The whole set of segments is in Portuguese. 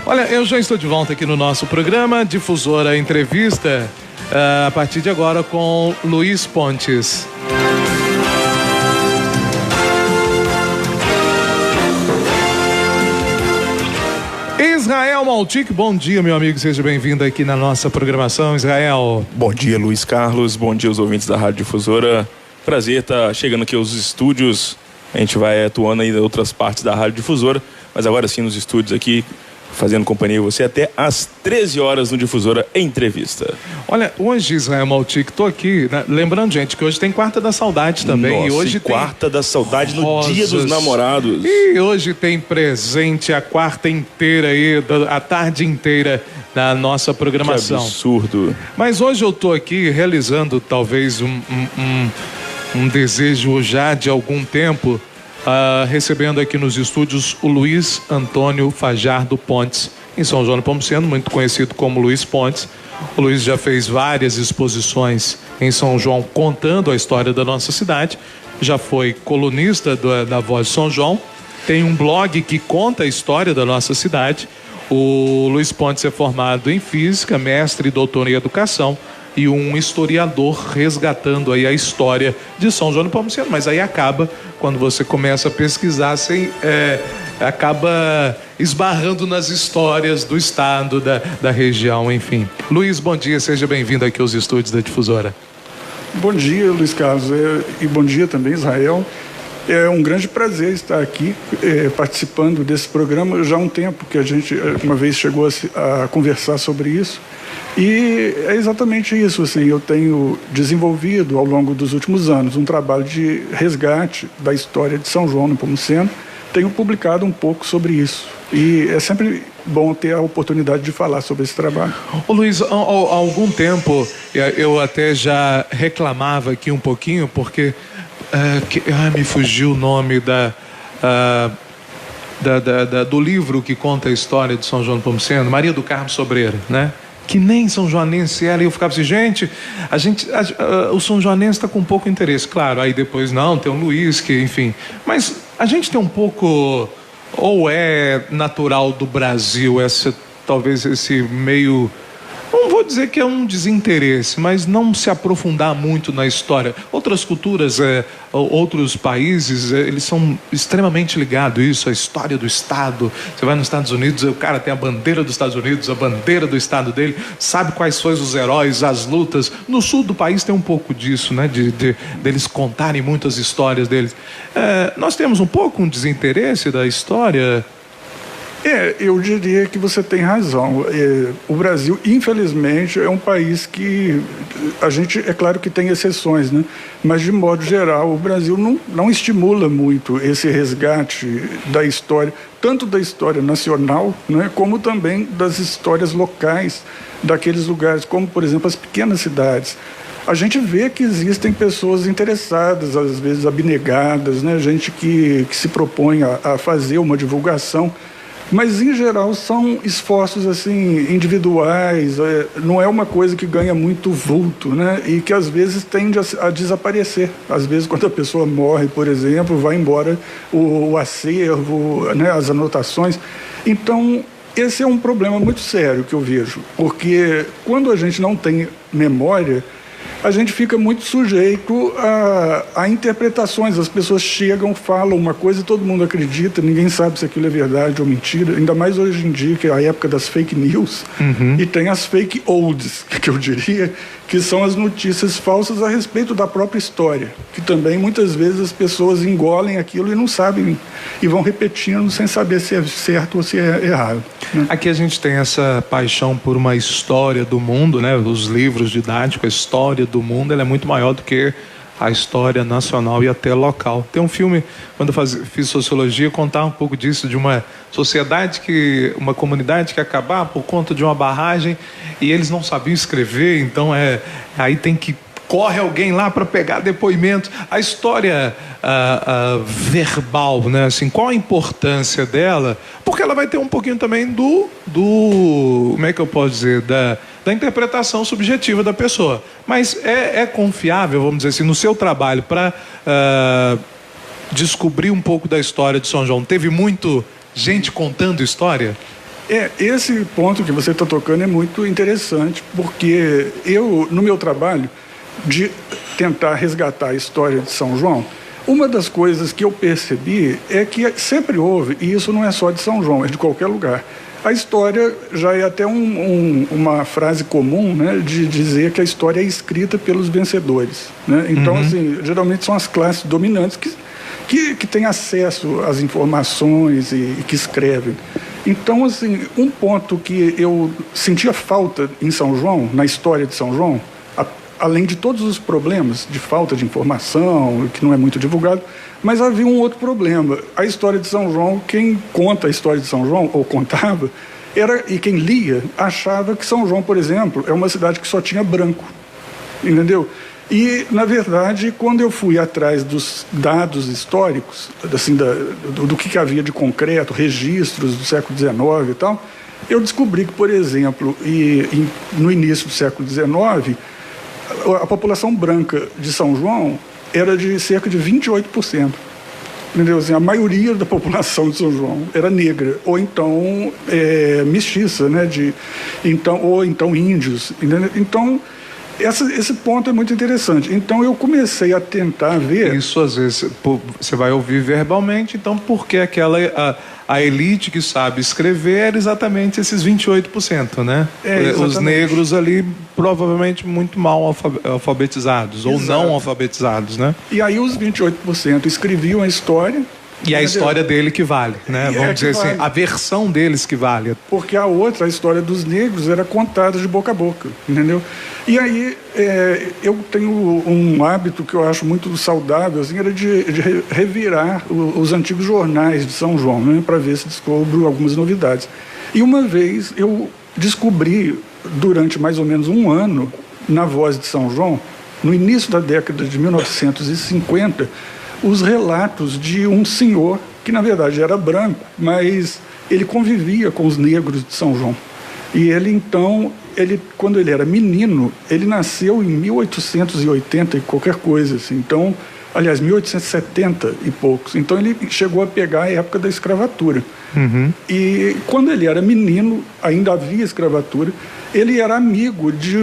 Olha, eu já estou de volta aqui no nosso programa Difusora Entrevista, a partir de agora com Luiz Pontes. Israel Maltic, bom dia, meu amigo, seja bem-vindo aqui na nossa programação, Israel. Bom dia, Luiz Carlos, bom dia aos ouvintes da Rádio Difusora. Prazer estar chegando aqui aos estúdios. A gente vai atuando aí em outras partes da Rádio Difusora, mas agora sim nos estúdios aqui, fazendo companhia a você até às 13 horas no Difusora Entrevista. Olha, hoje, Israel Maltic, tô aqui, né? Lembrando, gente, que hoje tem Quarta da Saudade também. Nossa, e hoje tem Quarta da Saudade rosas, no Dia dos Namorados. E hoje tem presente a quarta inteira aí, a tarde inteira da nossa programação. Que absurdo. Mas hoje eu tô aqui realizando talvez um desejo já de algum tempo, recebendo aqui nos estúdios o Luiz Antônio Fajardo Pontes, em São João do Nepomuceno, muito conhecido como Luiz Pontes. O Luiz já fez várias exposições em São João contando a história da nossa cidade, já foi colunista da Voz de São João, tem um blog que conta a história da nossa cidade. O Luiz Pontes é formado em Física, mestre e doutor em Educação, e um historiador resgatando aí a história de São João do Nepomuceno. Mas aí acaba, quando você começa a pesquisar, acaba esbarrando nas histórias do estado, da região, enfim. Luiz, bom dia, seja bem-vindo aqui aos estúdios da Difusora. Bom dia, Luiz Carlos, e bom dia também, Israel. É um grande prazer estar aqui participando desse programa. Já há um tempo que a gente uma vez chegou a conversar sobre isso. E é exatamente isso, assim, eu tenho desenvolvido ao longo dos últimos anos um trabalho de resgate da história de São João do Nepomuceno. Tenho publicado um pouco sobre isso. E é sempre bom ter a oportunidade de falar sobre esse trabalho. Ô Luiz, há algum tempo eu até já reclamava aqui um pouquinho, porque me fugiu o nome do livro que conta a história de São João do Nepomuceno, Maria do Carmo Sobreira, né? Que nem São Joanense era, e eu ficava assim, gente, o São Joanense está com pouco interesse, claro, aí depois não, tem o Luiz, que enfim, mas a gente tem um pouco, ou é natural do Brasil, talvez esse meio, não vou dizer que é um desinteresse, mas não se aprofundar muito na história. Outras culturas, outros países, eles são extremamente ligados a isso, a história do Estado. Você vai nos Estados Unidos, o cara tem a bandeira dos Estados Unidos, a bandeira do Estado dele, sabe quais são os heróis, as lutas. No sul do país tem um pouco disso, né? Deles contarem muitas histórias deles. Nós temos um pouco um desinteresse da história. Eu diria que você tem razão. O Brasil, infelizmente, é um país que a gente, é claro que tem exceções, né? Mas, de modo geral, o Brasil não estimula muito esse resgate da história, tanto da história nacional, né, como também das histórias locais daqueles lugares, como, por exemplo, as pequenas cidades. A gente vê que existem pessoas interessadas, às vezes abnegadas, né? Gente que se propõe a fazer uma divulgação. Mas, em geral, são esforços assim, individuais, não é uma coisa que ganha muito vulto, né? E que, às vezes, tende a desaparecer. Às vezes, quando a pessoa morre, por exemplo, vai embora o acervo, né? As anotações. Então, esse é um problema muito sério que eu vejo, porque quando a gente não tem memória, a gente fica muito sujeito a interpretações. As pessoas chegam, falam uma coisa e todo mundo acredita, ninguém sabe se aquilo é verdade ou mentira, ainda mais hoje em dia, que é a época das fake news. E tem as fake olds, que eu diria, que são as notícias falsas a respeito da própria história, que também muitas vezes as pessoas engolem aquilo e não sabem, e vão repetindo sem saber se é certo ou se é errado, né? Aqui a gente tem essa paixão por uma história do mundo, né? Os livros didáticos, a história do mundo, ela é muito maior do que a história nacional e até local. Tem um filme, quando eu fiz sociologia, contar um pouco disso, de uma sociedade uma comunidade que acabar por conta de uma barragem e eles não sabiam escrever, então aí tem que corre alguém lá para pegar depoimento. A história verbal, né? Assim, qual a importância dela? Porque ela vai ter um pouquinho também do como é que eu posso dizer, da interpretação subjetiva da pessoa. Mas é confiável, vamos dizer assim, no seu trabalho para descobrir um pouco da história de São João. Teve muito gente contando história? Esse ponto que você está tocando é muito interessante, porque eu, no meu trabalho de tentar resgatar a história de São João, uma das coisas que eu percebi é que sempre houve, e isso não é só de São João, é de qualquer lugar. A história já é até uma frase comum, né, de dizer que a história é escrita pelos vencedores, né? Então, assim, geralmente são as classes dominantes que têm acesso às informações e que escrevem. Então, assim, um ponto que eu sentia falta em São João, na história de São João, além de todos os problemas de falta de informação, que não é muito divulgado, mas havia um outro problema. A história de São João, quem conta a história de São João, ou contava, e quem lia, achava que São João, por exemplo, é uma cidade que só tinha branco, entendeu? E, na verdade, quando eu fui atrás dos dados históricos, assim, do que havia de concreto, registros do século XIX e tal, eu descobri que, por exemplo, no início do século XIX, a população branca de São João era de cerca de 28%. Entendeu? Assim, a maioria da população de São João era negra, ou então mestiça, né? Ou então índios. Entendeu? Então, esse ponto é muito interessante. Então, eu comecei a tentar ver... Isso, às vezes, você vai ouvir verbalmente, então, porque a elite que sabe escrever era exatamente esses 28%, né? Os negros ali, provavelmente, muito mal alfabetizados, ou não alfabetizados, né? E aí, os 28% escreviam a história... E a história dele que vale, né? Vamos dizer assim, a versão deles que vale. Porque a história dos negros, era contada de boca a boca, entendeu? E aí, eu tenho um hábito que eu acho muito saudável, assim, era de revirar os antigos jornais de São João, né? Para ver se descubro algumas novidades. E uma vez eu descobri, durante mais ou menos um ano, na Voz de São João, no início da década de 1950, os relatos de um senhor que, na verdade, era branco, mas ele convivia com os negros de São João. E ele, então, quando ele era menino, ele nasceu em 1880 e qualquer coisa, assim. Então, aliás, 1870 e poucos. Então, ele chegou a pegar a época da escravatura. E quando ele era menino, ainda havia escravatura, ele era amigo de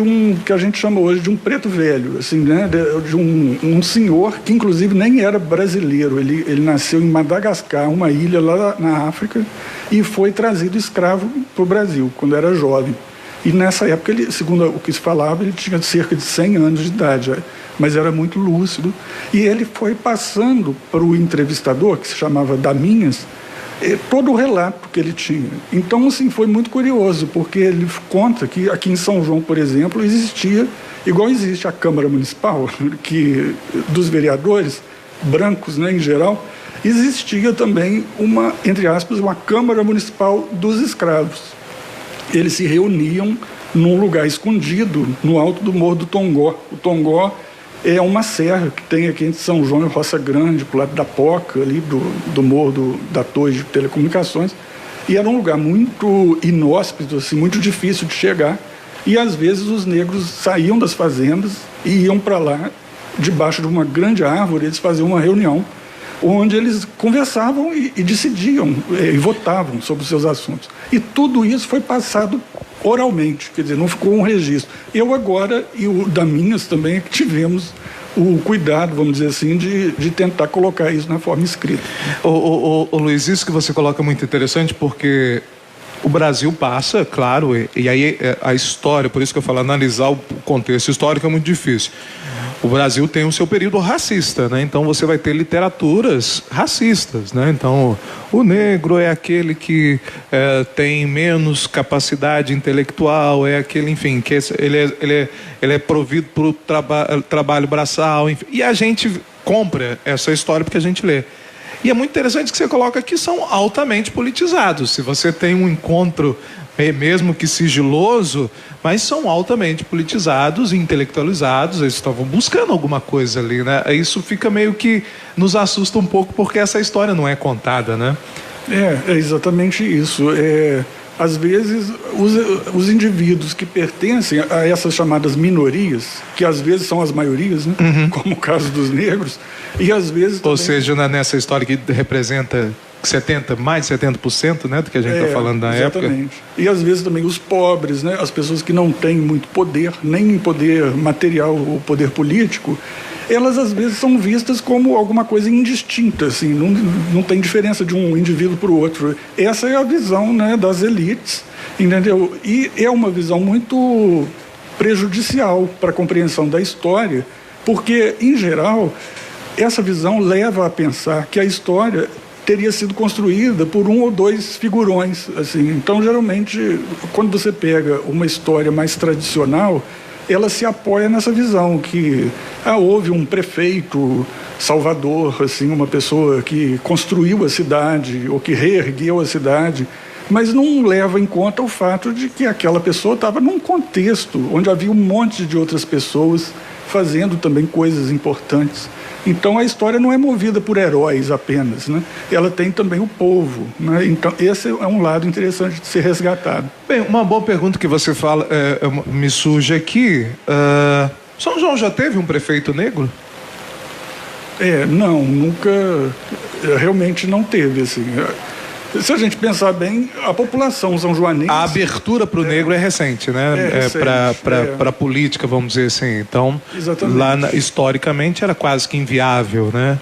que a gente chama hoje de um preto velho, assim, né? De um senhor que, inclusive, nem era brasileiro. Ele nasceu em Madagascar, uma ilha lá na África, e foi trazido escravo para o Brasil, quando era jovem. E nessa época, ele, segundo o que se falava, ele tinha cerca de 100 anos de idade, mas era muito lúcido. E ele foi passando para o entrevistador, que se chamava Daminhas, todo o relato que ele tinha. Então, assim, foi muito curioso, porque ele conta que aqui em São João, por exemplo, existia, igual existe a Câmara Municipal, dos vereadores, brancos, né, em geral, existia também entre aspas, uma Câmara Municipal dos escravos. Eles se reuniam num lugar escondido, no alto do Morro do Tongó. O Tongó é uma serra que tem aqui entre São João e Roça Grande, pro lado da Poca, ali do morro da Torre de Telecomunicações. E era um lugar muito inóspito, assim, muito difícil de chegar. E, às vezes, os negros saíam das fazendas e iam para lá, debaixo de uma grande árvore, eles faziam uma reunião, onde eles conversavam e decidiam, e votavam sobre os seus assuntos. E tudo isso foi passado oralmente, quer dizer, não ficou um registro. Eu agora, e o Daminhas também, tivemos o cuidado, vamos dizer assim, de tentar colocar isso na forma escrita. Ô, Luiz, isso que você coloca é muito interessante, porque o Brasil passa, claro, e aí a história, por isso que eu falo, analisar o contexto histórico é muito difícil. O Brasil tem o seu período racista, né? Então você vai ter literaturas racistas, né? Então o negro é aquele que tem menos capacidade intelectual, é aquele, enfim, que ele é provido por trabalho braçal, enfim. E a gente compra essa história porque a gente lê. E é muito interessante que você coloca que são altamente politizados. Se você tem um encontro, mesmo que sigiloso, mas são altamente politizados e intelectualizados, eles estavam buscando alguma coisa ali, né? Isso fica meio que nos assusta um pouco, porque essa história não é contada, né? É exatamente isso. Às vezes, os indivíduos que pertencem a essas chamadas minorias, que às vezes são as maiorias, né? Como o caso dos negros, e às vezes... Ou seja, nessa história que representa mais de 70%, né, do que a gente está falando na época. Exatamente. E às vezes também os pobres, né, as pessoas que não têm muito poder, nem poder material ou poder político, elas às vezes são vistas como alguma coisa indistinta, assim, não tem diferença de um indivíduo para o outro. Essa é a visão, né, das elites, entendeu? E é uma visão muito prejudicial para a compreensão da história, porque, em geral, essa visão leva a pensar que a história teria sido construída por um ou dois figurões, assim. Então, geralmente, quando você pega uma história mais tradicional, ela se apoia nessa visão que houve um prefeito salvador, assim, uma pessoa que construiu a cidade ou que reergueu a cidade, mas não leva em conta o fato de que aquela pessoa estava num contexto onde havia um monte de outras pessoas fazendo também coisas importantes. Então a história não é movida por heróis apenas, né? Ela tem também o povo, né? Então esse é um lado interessante de ser resgatado. Bem, uma boa pergunta que você fala me surge aqui. São João já teve um prefeito negro? Não, nunca, realmente não teve, assim. Se a gente pensar bem, a população são-joanense... A abertura para o negro é recente, né? Para a política, vamos dizer assim. Então, exatamente. Lá historicamente era quase que inviável, né?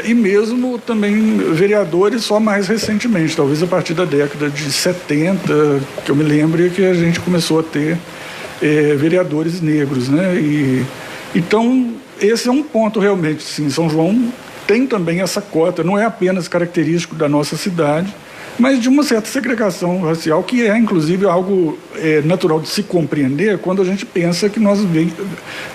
E mesmo também vereadores só mais recentemente, talvez a partir da década de 70, que eu me lembro que a gente começou a ter vereadores negros, né? Então, esse é um ponto realmente, sim. São João tem também essa cota, não é apenas característico da nossa cidade, mas de uma certa segregação racial, que é, inclusive, algo natural de se compreender quando a gente pensa que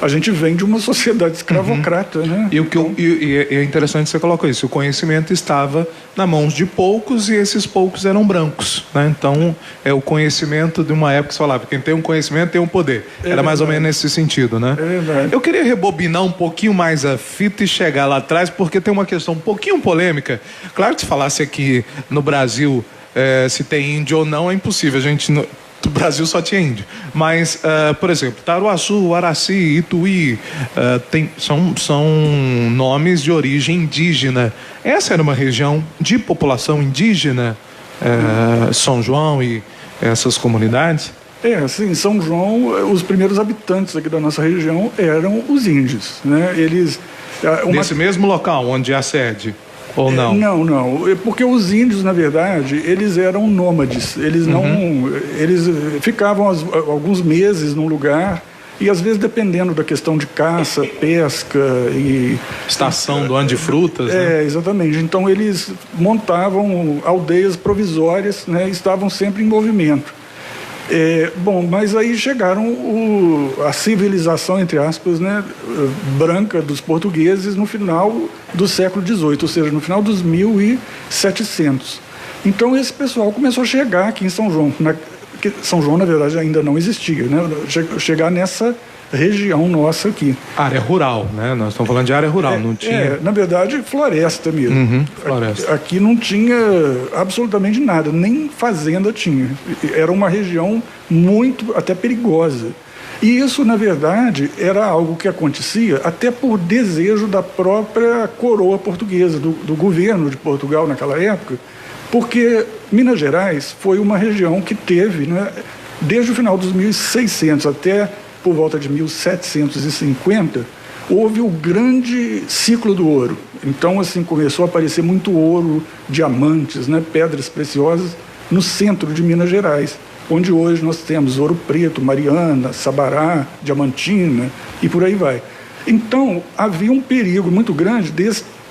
a gente vem de uma sociedade escravocrata, né? E é interessante você colocar isso, o conhecimento estava nas mãos de poucos e esses poucos eram brancos, né? Então, é o conhecimento de uma época que se falava, quem tem um conhecimento tem um poder. Era mais ou menos nesse sentido, né? Eu queria rebobinar um pouquinho mais a fita e chegar lá atrás, porque tem uma questão um pouquinho polêmica. Claro que se falasse aqui no Brasil se tem índio ou não, é impossível. O Brasil só tinha índio. Mas, por exemplo, Taruaçu, Araci, Ituí, são nomes de origem indígena. Essa era uma região de população indígena, São João e essas comunidades? Sim, São João, os primeiros habitantes aqui da nossa região eram os índios, né? Eles... Nesse mesmo local onde há a sede? Ou não? Não. Porque os índios, na verdade, eles eram nômades. Eles não... Eles ficavam alguns meses num lugar e, às vezes, dependendo da questão de caça, pesca e... Estação do ano de frutas, né? Exatamente. Então, eles montavam aldeias provisórias, né? Estavam sempre em movimento. Mas aí chegaram a civilização, entre aspas, né, branca dos portugueses no final do século XVIII, ou seja, no final dos 1700. Então esse pessoal começou a chegar aqui em São João. São João, na verdade, ainda não existia, né? Chegar nessa região nossa aqui. Área rural, né? Nós estamos falando de área rural, não tinha... na verdade, floresta mesmo. Floresta. Aqui não tinha absolutamente nada, nem fazenda tinha. Era uma região muito, até perigosa. E isso, na verdade, era algo que acontecia até por desejo da própria coroa portuguesa, do governo de Portugal naquela época, porque Minas Gerais foi uma região que teve, né, desde o final dos 1600 até por volta de 1750, houve o grande ciclo do ouro. Então, assim, começou a aparecer muito ouro, diamantes, né, pedras preciosas no centro de Minas Gerais, onde hoje nós temos Ouro Preto, Mariana, Sabará, Diamantina e por aí vai. Então, havia um perigo muito grande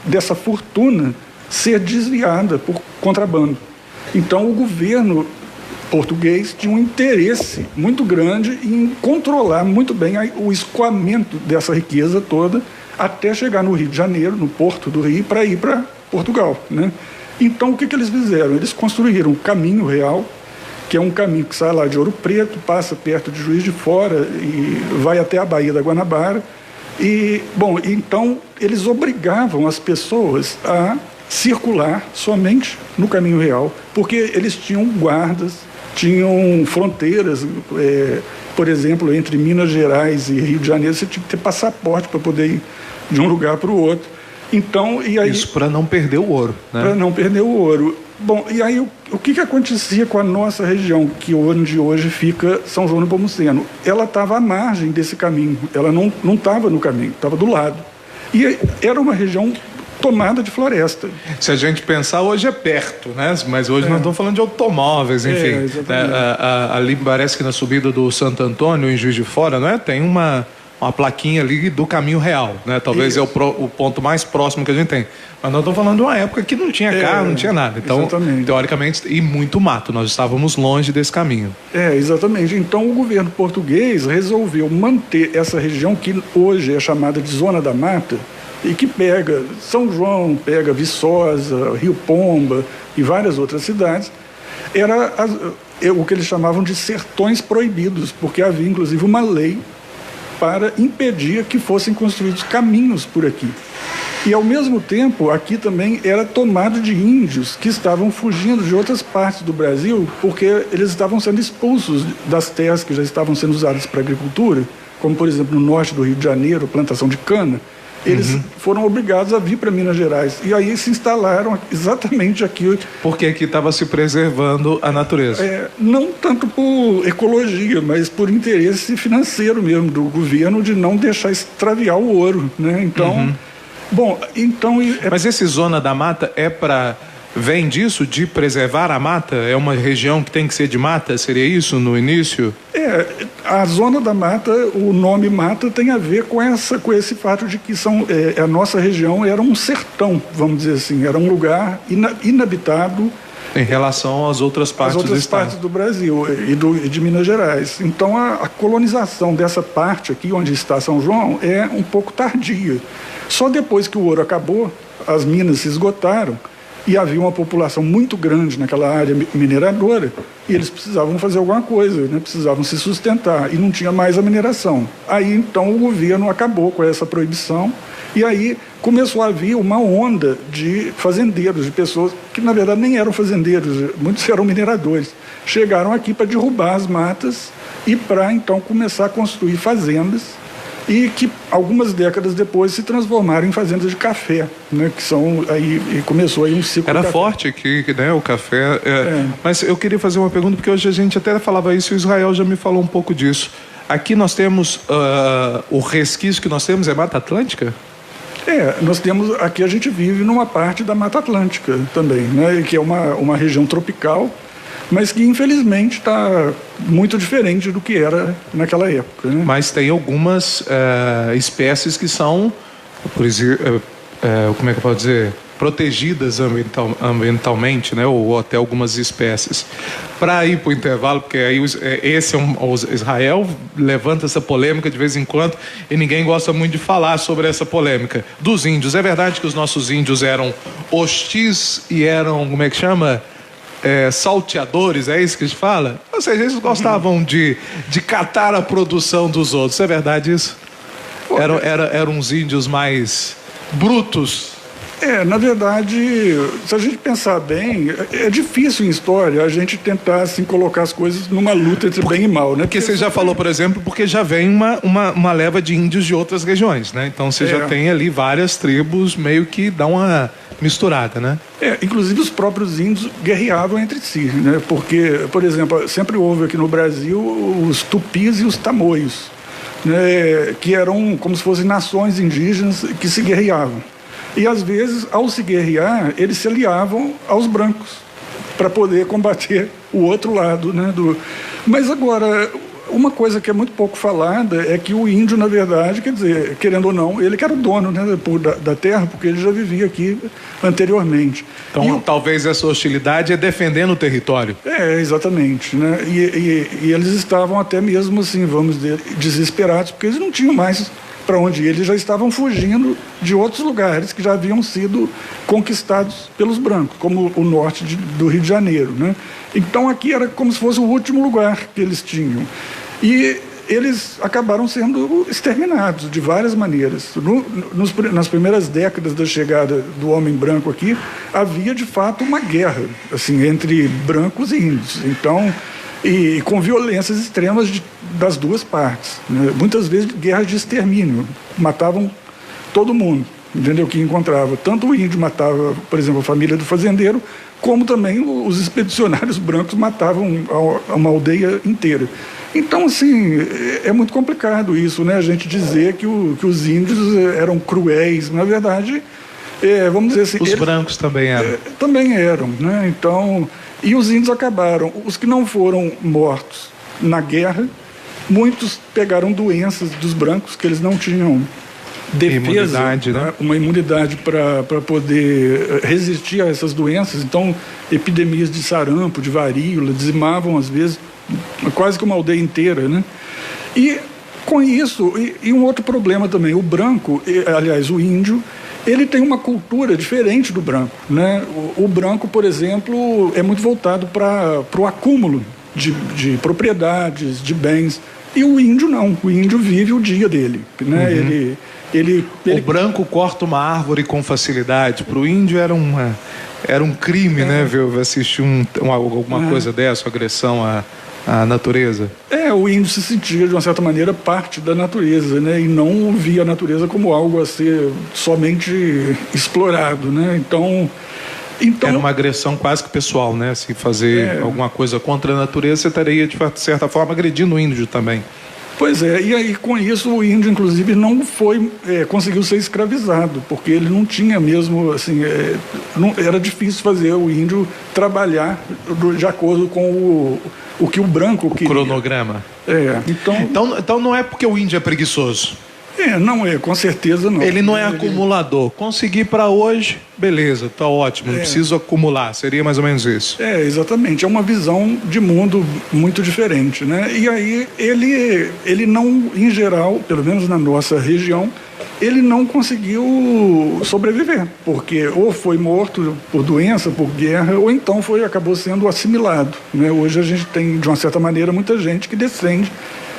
dessa fortuna ser desviada por contrabando. Então, o governo português tinha um interesse muito grande em controlar muito bem o escoamento dessa riqueza toda até chegar no Rio de Janeiro, no Porto do Rio, para ir para Portugal, né? Então, o que eles fizeram? Eles construíram o Caminho Real, que é um caminho que sai lá de Ouro Preto, passa perto de Juiz de Fora e vai até a Baía da Guanabara. Então, eles obrigavam as pessoas a circular somente no Caminho Real, porque eles tinham guardas, tinham fronteiras, por exemplo, entre Minas Gerais e Rio de Janeiro, você tinha que ter passaporte para poder ir de um lugar para o outro. Então, e aí, isso para não perder o ouro, né? Para não perder o ouro. Bom, e aí o que acontecia com a nossa região, que onde hoje fica São João Nepomuceno? Ela estava à margem desse caminho, ela não estava no caminho, estava do lado. E era uma região tomada de floresta. Se a gente pensar, hoje é perto, né? Mas hoje nós estamos falando de automóveis, enfim. Ali parece que na subida do Santo Antônio, em Juiz de Fora, não é? Tem uma plaquinha ali do caminho real, né? Talvez é o ponto mais próximo que a gente tem. Mas nós estamos falando de uma época que não tinha carro, não tinha nada. Então, teoricamente, e muito mato. Nós estávamos longe desse caminho. Exatamente. Então, o governo português resolveu manter essa região que hoje é chamada de Zona da Mata e que pega São João, pega Viçosa, Rio Pomba e várias outras cidades. Era o que eles chamavam de sertões proibidos, porque havia, inclusive, uma lei para impedir que fossem construídos caminhos por aqui. E, ao mesmo tempo, aqui também era tomado de índios que estavam fugindo de outras partes do Brasil porque eles estavam sendo expulsos das terras que já estavam sendo usadas para agricultura, como, por exemplo, no norte do Rio de Janeiro, plantação de cana. Eles foram obrigados a vir para Minas Gerais. E aí se instalaram exatamente aqui. Porque aqui estava se preservando a natureza. Não tanto por ecologia, mas por interesse financeiro mesmo do governo de não deixar extraviar o ouro, né? Então, bom, então... Mas esse Zona da Mata vem disso, de preservar a mata? É uma região que tem que ser de mata? Seria isso no início? A Zona da Mata, o nome mata tem a ver com esse fato de que a nossa região era um sertão, vamos dizer assim, era um lugar inabitado em relação às outras partes do estado. Partes do Brasil e de Minas Gerais. Então a colonização dessa parte aqui onde está São João é um pouco tardia. Só depois que o ouro acabou, as minas se esgotaram e havia uma população muito grande naquela área mineradora e eles precisavam fazer alguma coisa, né? Precisavam se sustentar e não tinha mais a mineração. Aí então o governo acabou com essa proibição e aí começou a haver uma onda de fazendeiros, de pessoas que na verdade nem eram fazendeiros, muitos eram mineradores. Chegaram aqui para derrubar as matas e para então começar a construir fazendas e que algumas décadas depois se transformaram em fazendas de café, né? Que são e começou aí um ciclo. Era forte aqui, né, o café. Mas eu queria fazer uma pergunta porque hoje a gente até falava isso e o Israel já me falou um pouco disso. Aqui nós temos o resquício que nós temos é Mata Atlântica? Nós temos aqui, a gente vive numa parte da Mata Atlântica também, né? Que é uma região tropical, mas que infelizmente está muito diferente do que era naquela época, né? Mas tem algumas espécies que são, por exemplo, como é que eu posso dizer, protegidas ambientalmente, né? Ou até algumas espécies. Para ir para o intervalo, porque aí o Israel levanta essa polêmica de vez em quando e ninguém gosta muito de falar sobre essa polêmica dos índios. É verdade que os nossos índios eram hostis e eram, como é que chama? Salteadores, é isso que a gente fala? Ou seja, eles gostavam de catar a produção dos outros, é verdade isso? Eram uns índios mais brutos. Na verdade, se a gente pensar bem, é difícil em história a gente tentar assim, colocar as coisas numa luta entre bem e mal, né? Porque você já falou, por exemplo, porque já vem uma leva de índios de outras regiões, né? Então você já tem ali várias tribos meio que dão uma misturada, né? Inclusive os próprios índios guerreavam entre si, né? Porque, por exemplo, sempre houve aqui no Brasil os tupis e os tamoios, né? Que eram como se fossem nações indígenas que se guerreavam. E, às vezes, ao se guerrear, eles se aliavam aos brancos para poder combater o outro lado, né? Mas, agora, uma coisa que é muito pouco falada é que o índio, na verdade, quer dizer, querendo ou não, ele que era o dono, né, da terra, porque ele já vivia aqui anteriormente. Então, talvez essa hostilidade é defendendo o território. Exatamente, né? E eles estavam até mesmo, assim, vamos dizer, desesperados, porque eles não tinham mais para onde ir. Eles já estavam fugindo de outros lugares que já haviam sido conquistados pelos brancos, como o norte do Rio de Janeiro, né? Então aqui era como se fosse o último lugar que eles tinham. E eles acabaram sendo exterminados de várias maneiras. Nas primeiras décadas da chegada do homem branco aqui, havia de fato uma guerra assim, entre brancos e índios. Então, e com violências extremas das duas partes, né? Muitas vezes guerras de extermínio, matavam todo mundo. entendeu? Que encontrava. Tanto o índio matava, por exemplo, a família do fazendeiro, como também os expedicionários brancos matavam uma aldeia inteira. Então, assim, é muito complicado isso, né? A gente dizer que os índios eram cruéis. Na verdade, vamos dizer assim... Os brancos também eram. Também eram, né? Então, e os índios acabaram. Os que não foram mortos na guerra, muitos pegaram doenças dos brancos, que eles não tinham defesa, imunidade, né? Uma imunidade para poder resistir a essas doenças. Então, epidemias de sarampo, de varíola, dizimavam, às vezes, quase que uma aldeia inteira, né? E com isso, e um outro problema também, o branco, aliás, o índio, ele tem uma cultura diferente do branco, né? O branco, por exemplo, é muito voltado para o acúmulo de propriedades, de bens, e o índio não. O índio vive o dia dele, né? Uhum. O branco corta uma árvore com facilidade. Para o índio era um crime, né? Ver assistir alguma coisa dessa, agressão à natureza. O índio se sentia, de uma certa maneira, parte da natureza, né? E não via a natureza como algo a ser somente explorado, né? Então era uma agressão quase que pessoal, né? Se fazer alguma coisa contra a natureza, você estaria, de certa forma, agredindo o índio também. Pois é, e aí com isso o índio, inclusive, não conseguiu ser escravizado, porque ele não tinha mesmo, assim, era difícil fazer o índio trabalhar de acordo com o que o branco queria. O cronograma. Então não é porque o índio é preguiçoso. Não é, com certeza não. Ele não é acumulador. Conseguir para hoje, beleza, tá ótimo, não preciso acumular, seria mais ou menos isso. Exatamente, é uma visão de mundo muito diferente, né? E aí ele não, em geral, pelo menos na nossa região, ele não conseguiu sobreviver, porque ou foi morto por doença, por guerra, ou então acabou sendo assimilado, né? Hoje a gente tem, de uma certa maneira, muita gente que descende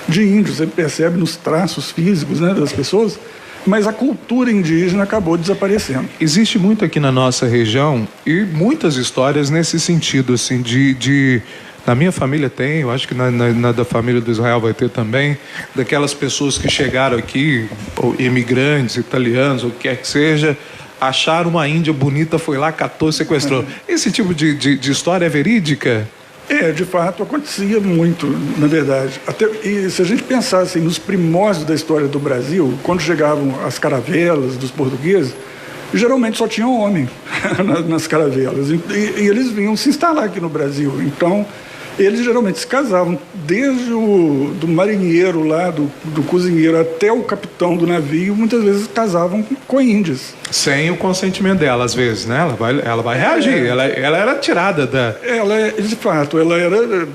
de índios, você percebe nos traços físicos, né, das pessoas, mas a cultura indígena acabou desaparecendo. Existe muito aqui na nossa região e muitas histórias nesse sentido, assim, na minha família tem, eu acho que na da família do Israel vai ter também, daquelas pessoas que chegaram aqui, ou imigrantes, italianos, ou o que quer que seja, acharam uma índia bonita, foi lá, catou e sequestrou. Esse tipo de história é verídica? De fato, acontecia muito, na verdade. E se a gente pensar assim, nos primórdios da história do Brasil, quando chegavam as caravelas dos portugueses, geralmente só tinha homem nas caravelas. E eles vinham se instalar aqui no Brasil. Então, eles geralmente se casavam, desde do marinheiro lá, do cozinheiro, até o capitão do navio, muitas vezes casavam com índias. Sem o consentimento dela, às vezes, né? Ela vai reagir, ela era tirada da... De fato,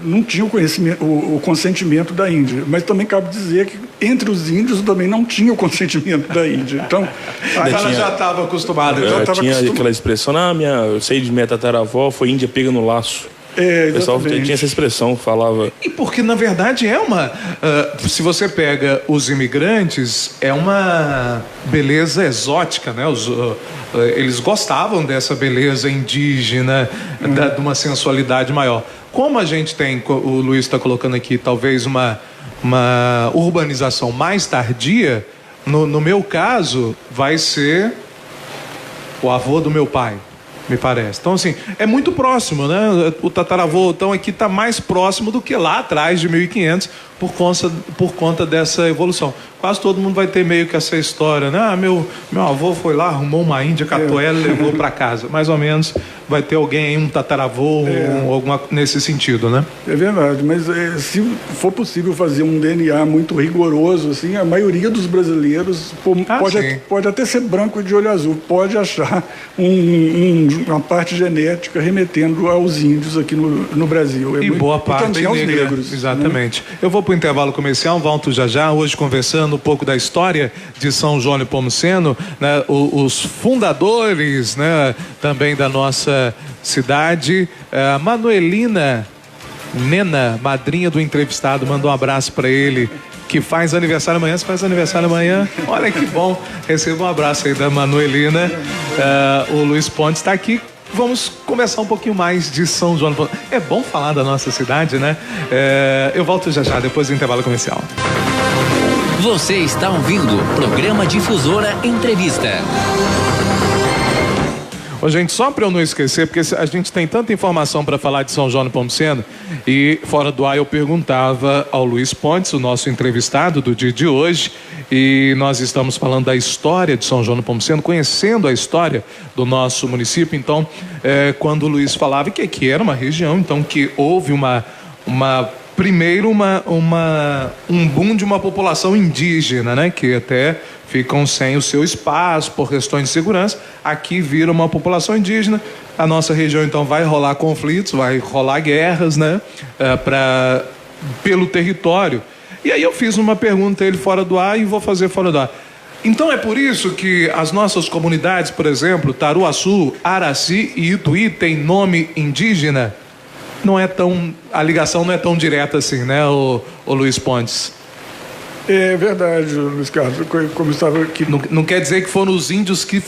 não tinha o consentimento da Índia, mas também cabe dizer que entre os índios também não tinha o consentimento da Índia. Então, ela já estava acostumada. Tinha aquela expressão, eu sei de minha tataravó, foi índia pega no laço. O pessoal tinha essa expressão, falava... E porque, na verdade, se você pega os imigrantes, é uma beleza exótica, né? Eles gostavam dessa beleza indígena, de uma sensualidade maior. Como a gente tem, o Luiz está colocando aqui, talvez uma urbanização mais tardia, no meu caso, vai ser o avô do meu pai. Me parece. Então, assim, é muito próximo, né? O tataravô, então, aqui está mais próximo do que lá atrás de 1500 por conta dessa evolução. Quase todo mundo vai ter meio que essa história, né? Meu avô foi lá, arrumou uma índia, catou ela e levou para casa. Mais ou menos vai ter alguém aí, um tataravô, alguma nesse sentido, né? É verdade, mas se for possível fazer um DNA muito rigoroso, assim, a maioria dos brasileiros pode até ser branco e de olho azul, pode achar uma parte genética remetendo aos índios aqui no Brasil. Boa parte também aos negros. Exatamente. Né? Eu vou para o intervalo comercial, volto já, hoje conversando um pouco da história de São João Nepomuceno, né, os fundadores, né, também da nossa cidade. Manuelina Nena, madrinha do entrevistado, manda um abraço para ele, que faz aniversário amanhã. Você faz aniversário amanhã? Olha que bom. Receba um abraço aí da Manuelina. O Luiz Pontes está aqui. Vamos conversar um pouquinho mais de São João. É bom falar da nossa cidade, né? Eu volto já, depois do intervalo comercial. Você está ouvindo o programa Difusora Entrevista. Ô, gente, só para eu não esquecer, porque a gente tem tanta informação para falar de São João Nepomuceno, e fora do ar eu perguntava ao Luiz Pontes, o nosso entrevistado do dia de hoje, e nós estamos falando da história de São João Nepomuceno, conhecendo a história do nosso município. Então, quando o Luiz falava que era uma região, então que houve primeiro um boom de uma população indígena, né, que até ficam sem o seu espaço por questões de segurança. Aqui vira uma população indígena. A nossa região então vai rolar conflitos, vai rolar guerras, né, pelo território. E aí eu fiz uma pergunta a ele fora do ar e vou fazer fora do ar. Então é por isso que as nossas comunidades, por exemplo, Taruaçu, Araci e Ituí, têm nome indígena? A ligação não é tão direta assim, né, o Luiz Pontes? É verdade, Luiz Carlos, como estava aqui. Não quer dizer que foram os índios que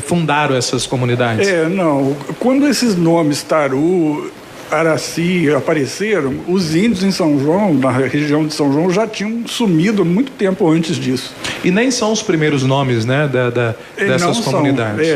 fundaram essas comunidades? Não. Quando esses nomes Taru, Araci apareceram, os índios em São João, na região de São João, já tinham sumido há muito tempo antes disso. E nem são os primeiros nomes, né, dessas comunidades?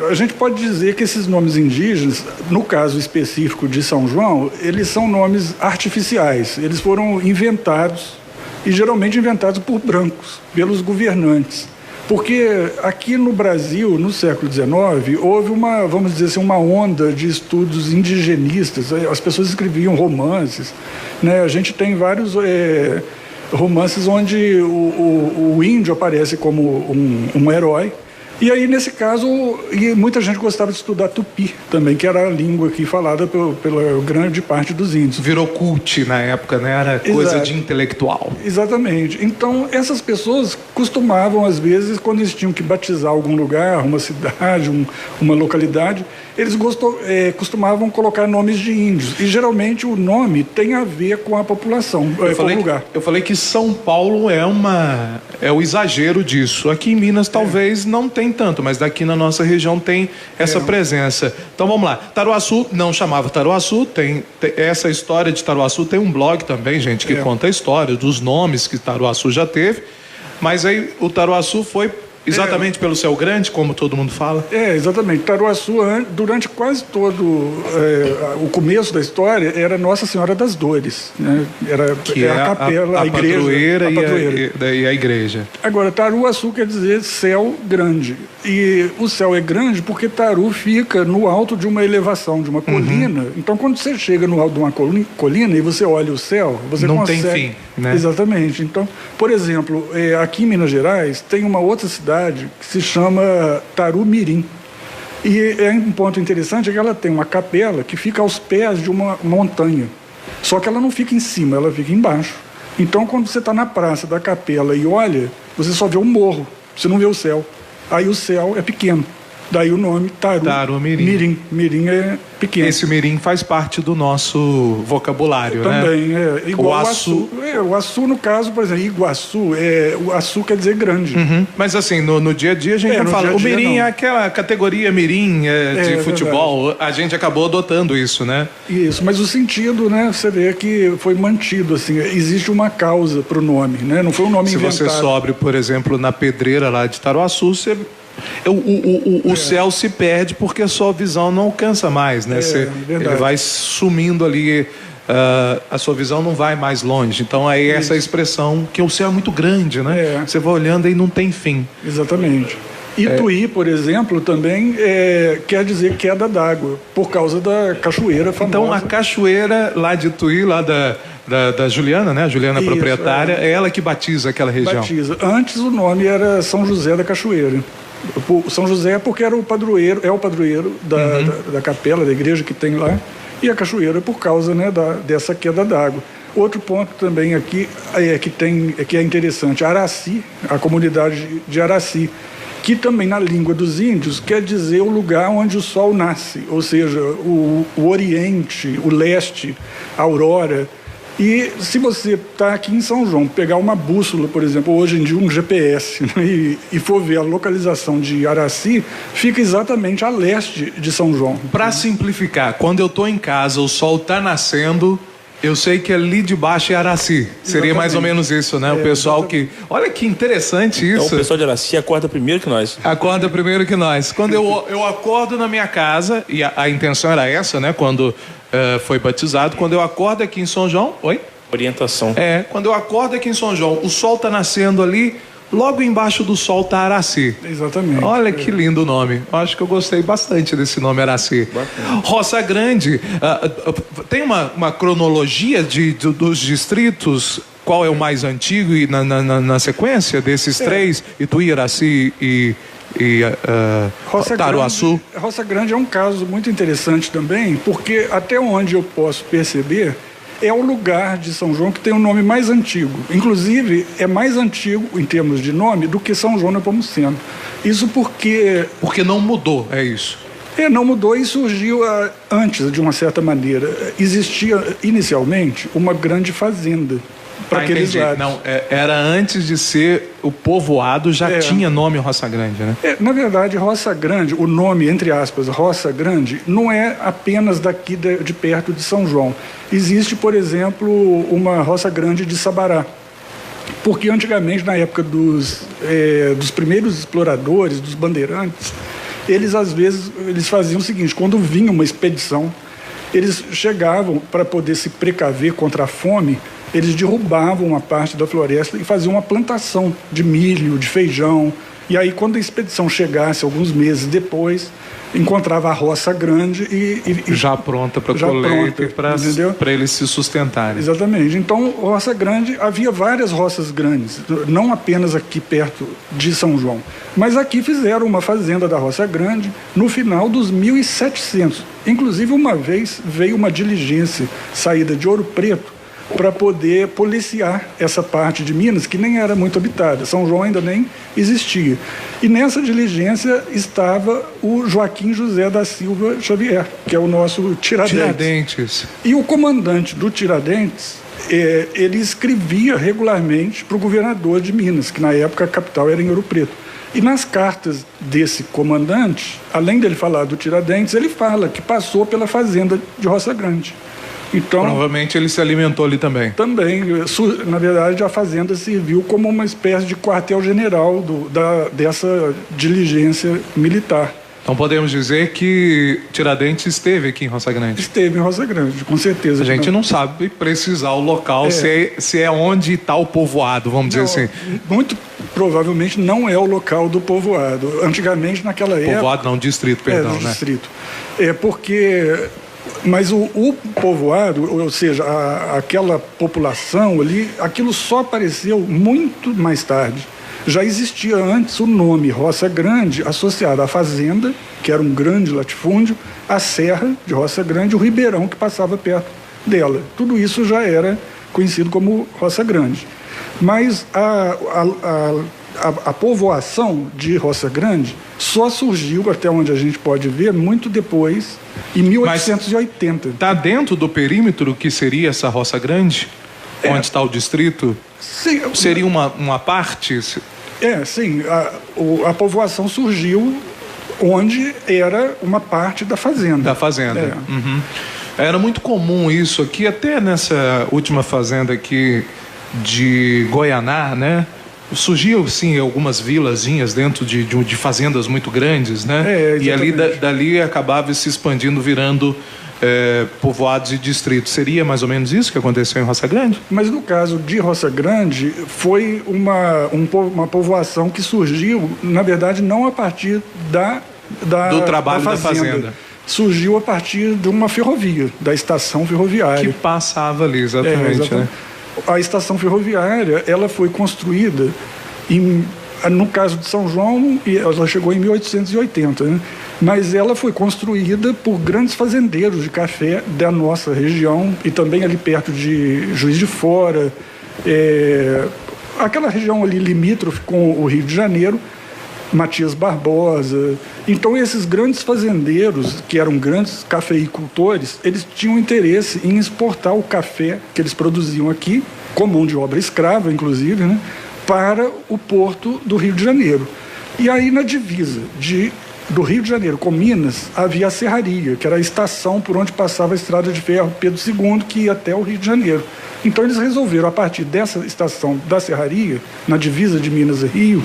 A gente pode dizer que esses nomes indígenas, no caso específico de São João, eles são nomes artificiais. Eles foram inventados, e geralmente inventados por brancos, pelos governantes. Porque aqui no Brasil, no século XIX, houve vamos dizer assim, uma onda de estudos indigenistas. As pessoas escreviam romances, né? A gente tem vários romances onde o índio aparece como um herói. E aí, nesse caso, muita gente gostava de estudar tupi também, que era a língua aqui falada pela grande parte dos índios. Virou cult na época, né? Era coisa de intelectual. Exatamente. Então, essas pessoas costumavam, às vezes, quando eles tinham que batizar algum lugar, uma cidade, uma localidade, eles costumavam colocar nomes de índios. E, geralmente, o nome tem a ver com a população, com o lugar. Eu falei que São Paulo é o exagero disso. Aqui em Minas, talvez, não tem tanto, mas daqui na nossa região tem essa presença. Então vamos lá. Taruaçu não chamava Taruaçu, tem essa história de Taruaçu, tem um blog também, gente, que conta a história dos nomes que Taruaçu já teve, mas aí o Taruaçu foi exatamente pelo Céu Grande, como todo mundo fala? Exatamente. Taruaçu, durante quase todo o começo da história, era Nossa Senhora das Dores, né? Era a capela, a igreja. Padroeira e a igreja. Agora, Taruaçu quer dizer céu grande. E o céu é grande porque Taru fica no alto de uma elevação, de uma colina. Então, quando você chega no alto de uma colina e você olha o céu, você não consegue... tem fim, né? Exatamente. Então, por exemplo, aqui em Minas Gerais, tem uma outra cidade que se chama Tarumirim. E um ponto interessante é que ela tem uma capela que fica aos pés de uma montanha. Só que ela não fica em cima, ela fica embaixo. Então, quando você está na praça da capela e olha, você só vê um morro, você não vê o céu. Aí o céu é pequeno. Daí o nome Tarumirim. Mirim é pequeno. Esse mirim faz parte do nosso vocabulário, também, né? Igual o açu. O açu, no caso, por exemplo, Iguaçu, o açu quer dizer grande. Mas assim, no dia a dia a gente não fala. O mirim é aquela categoria mirim de futebol. Verdade. A gente acabou adotando isso, né? Isso, mas o sentido, né? Você vê que foi mantido, assim. Existe uma causa para o nome, né? Não foi um nome inventado. Se você sobe, por exemplo, na pedreira lá de Taruaçu, o céu se perde porque a sua visão não alcança mais, né? Ele vai sumindo ali, a sua visão não vai mais longe. Então aí essa expressão que o céu é muito grande, né? Você vai olhando e não tem fim. Exatamente. Ituí, por exemplo, também quer dizer queda d'água, por causa da cachoeira famosa. Então a cachoeira lá de Ituí, lá da Juliana, né? A Juliana proprietária, é ela que batiza aquela região. Batiza. Antes o nome era São José da Cachoeira. São José é porque era o padroeiro da capela, da igreja que tem lá, e a cachoeira por causa, né, dessa queda d'água. Outro ponto também aqui que é interessante, Araci, a comunidade de Araci, que também na língua dos índios quer dizer o lugar onde o sol nasce, ou seja, o oriente, o leste, a aurora. E se você está aqui em São João, pegar uma bússola, por exemplo, hoje em dia um GPS, né, e for ver a localização de Araci, fica exatamente a leste de São João. Para simplificar, quando eu estou em casa, o sol está nascendo, Eu sei que ali de baixo é Araci. Seria mais ou menos isso, né? O pessoal que... Olha que interessante isso. Então o pessoal de Araci acorda primeiro que nós. Acorda primeiro que nós. Quando eu acordo na minha casa, e a intenção era essa, né? Quando foi batizado, quando eu acordo aqui em São João... Oi? Orientação. Quando eu acordo aqui em São João, o sol tá nascendo ali, logo embaixo do sol tá Araci. Exatamente. Olha que lindo o nome. Eu acho que eu gostei bastante desse nome, Araci. Bacana. Roça Grande, tem uma cronologia dos distritos? Qual é o mais antigo e na sequência desses três? Ituí, Araci e Taruaçu? Roça Grande é um caso muito interessante também, porque até onde eu posso perceber, é o lugar de São João que tem o nome mais antigo. Inclusive, é mais antigo, em termos de nome, do que São João Nepomuceno. Isso porque... Porque não mudou, é isso. Não mudou e surgiu antes, de uma certa maneira. Existia, inicialmente, uma grande fazenda para aqueles lados. Não, era antes de ser o povoado, já tinha nome Roça Grande, né? Na verdade, Roça Grande, o nome, entre aspas, Roça Grande, não é apenas daqui de perto de São João. Existe, por exemplo, uma Roça Grande de Sabará. Porque antigamente, na época dos primeiros exploradores, dos bandeirantes, eles às vezes faziam o seguinte: quando vinha uma expedição, eles chegavam para poder se precaver contra a fome. Eles derrubavam uma parte da floresta e faziam uma plantação de milho, de feijão. E aí, quando a expedição chegasse, alguns meses depois, encontrava a roça grande e já pronta para colheita, para eles se sustentarem. Exatamente. Então, roça grande, havia várias roças grandes, não apenas aqui perto de São João. Mas aqui fizeram uma fazenda da Roça Grande no final dos 1700. Inclusive, uma vez veio uma diligência saída de Ouro Preto para poder policiar essa parte de Minas, que nem era muito habitada. São João ainda nem existia. E nessa diligência estava o Joaquim José da Silva Xavier, que é o nosso Tiradentes. E o comandante do Tiradentes, ele escrevia regularmente para o governador de Minas, que na época a capital era em Ouro Preto. E nas cartas desse comandante, além dele falar do Tiradentes, ele fala que passou pela fazenda de Roça Grande. Então, provavelmente ele se alimentou ali também. Também. Na verdade, a fazenda serviu como uma espécie de quartel-general dessa diligência militar. Então podemos dizer que Tiradentes esteve aqui em Roça Grande? Esteve em Roça Grande, com certeza. A gente não sabe precisar o local, se é onde está o povoado, vamos dizer assim. Muito provavelmente não é o local do povoado. Antigamente, naquela época... Povoado não, distrito, perdão. Do distrito. Porque... Mas o povoado, ou seja, aquela população ali, aquilo só apareceu muito mais tarde. Já existia antes o nome Roça Grande associado à fazenda, que era um grande latifúndio, à serra de Roça Grande, o ribeirão que passava perto dela. Tudo isso já era conhecido como Roça Grande. Mas a povoação de Roça Grande só surgiu, até onde a gente pode ver, muito depois, em 1880. Está dentro do perímetro que seria essa Roça Grande? Onde está o distrito? Sim. Seria uma parte? Sim. A povoação surgiu onde era uma parte da fazenda. Da fazenda. Uhum. Era muito comum isso aqui, até nessa última fazenda aqui de Goianá, né? Surgiu, sim, algumas vilazinhas dentro de fazendas muito grandes, né? E ali dali acabava se expandindo, virando povoados e distritos. Seria mais ou menos isso que aconteceu em Roça Grande? Mas no caso de Roça Grande, foi uma povoação que surgiu, na verdade, não a partir do trabalho da fazenda. Surgiu a partir de uma ferrovia, da estação ferroviária. Que passava ali, exatamente. Né? A estação ferroviária, ela foi construída, no caso de São João, ela chegou em 1880, né? Mas ela foi construída por grandes fazendeiros de café da nossa região e também ali perto de Juiz de Fora, aquela região ali limítrofe com o Rio de Janeiro, Matias Barbosa. Então, esses grandes fazendeiros, que eram grandes cafeicultores, eles tinham interesse em exportar o café que eles produziam aqui, com mão de obra escrava, inclusive, né, para o porto do Rio de Janeiro. E aí, na divisa de do Rio de Janeiro com Minas, havia a serraria, que era a estação por onde passava a estrada de ferro Pedro II, que ia até o Rio de Janeiro. Então eles resolveram, a partir dessa estação da serraria, na divisa de Minas e Rio,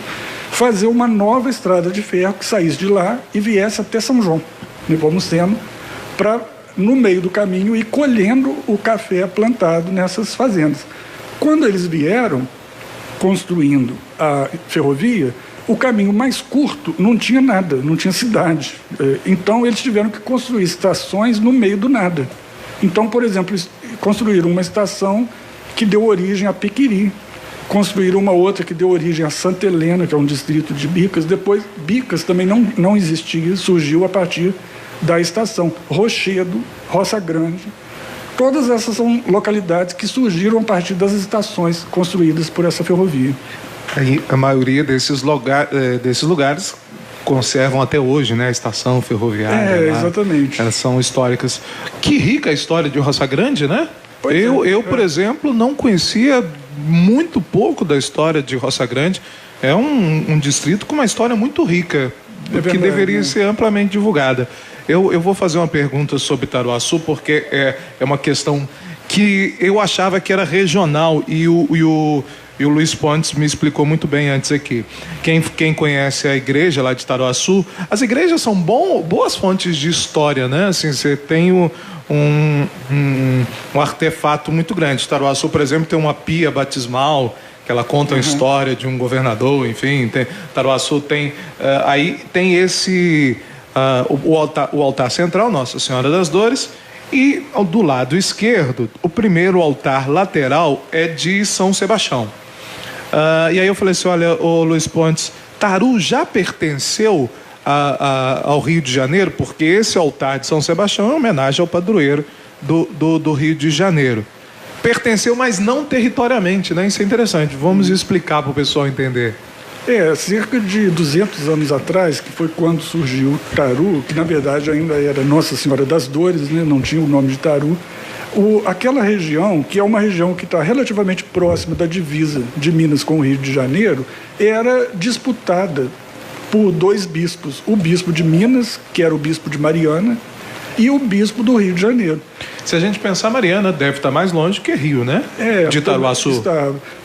fazer uma nova estrada de ferro que saísse de lá e viesse até São João, Nepomuceno, para, no meio do caminho, ir colhendo o café plantado nessas fazendas. Quando eles vieram construindo a ferrovia, o caminho mais curto não tinha nada, não tinha cidade. Então eles tiveram que construir estações no meio do nada. Então, por exemplo, eles construíram uma estação que deu origem a Piquiri, construíram uma outra que deu origem a Santa Helena, que é um distrito de Bicas. Depois, Bicas também não existia, surgiu a partir da estação. Rochedo, Roça Grande. Todas essas são localidades que surgiram a partir das estações construídas por essa ferrovia. Aí, a maioria desses lugares conservam até hoje, né? A estação ferroviária. Exatamente. Elas são históricas. Que rica a história de Roça Grande, né? Por exemplo, não conhecia muito pouco da história de Roça Grande. É um distrito com uma história muito rica, que deveria ser amplamente divulgada. Eu vou fazer uma pergunta sobre Taruaçu, porque é uma questão que eu achava que era regional e o Luiz Pontes me explicou muito bem antes aqui. Quem conhece a igreja lá de Taruaçu, as igrejas são boas fontes de história, né? Assim, você tem um artefato muito grande. Taruaçu, por exemplo, tem uma pia batismal, que ela conta a história de um governador, enfim. Taruaçu tem... aí tem esse... o altar central, Nossa Senhora das Dores, e do lado esquerdo, o primeiro altar lateral é de São Sebastião. E aí eu falei assim, olha, Luiz Pontes, Taru já pertenceu ao Rio de Janeiro, porque esse altar de São Sebastião é uma homenagem ao padroeiro do Rio de Janeiro. Pertenceu, mas não territorialmente, né? Isso é interessante, vamos explicar para o pessoal entender. Cerca de 200 anos atrás, que foi quando surgiu Taru, que na verdade ainda era Nossa Senhora das Dores, né? Não tinha o nome de Taru. Aquela região, que é uma região que está relativamente próxima da divisa de Minas com o Rio de Janeiro, era disputada por dois bispos. O bispo de Minas, que era o bispo de Mariana, e o bispo do Rio de Janeiro. Se a gente pensar, Mariana deve estar mais longe que Rio, né? De Taruaçu.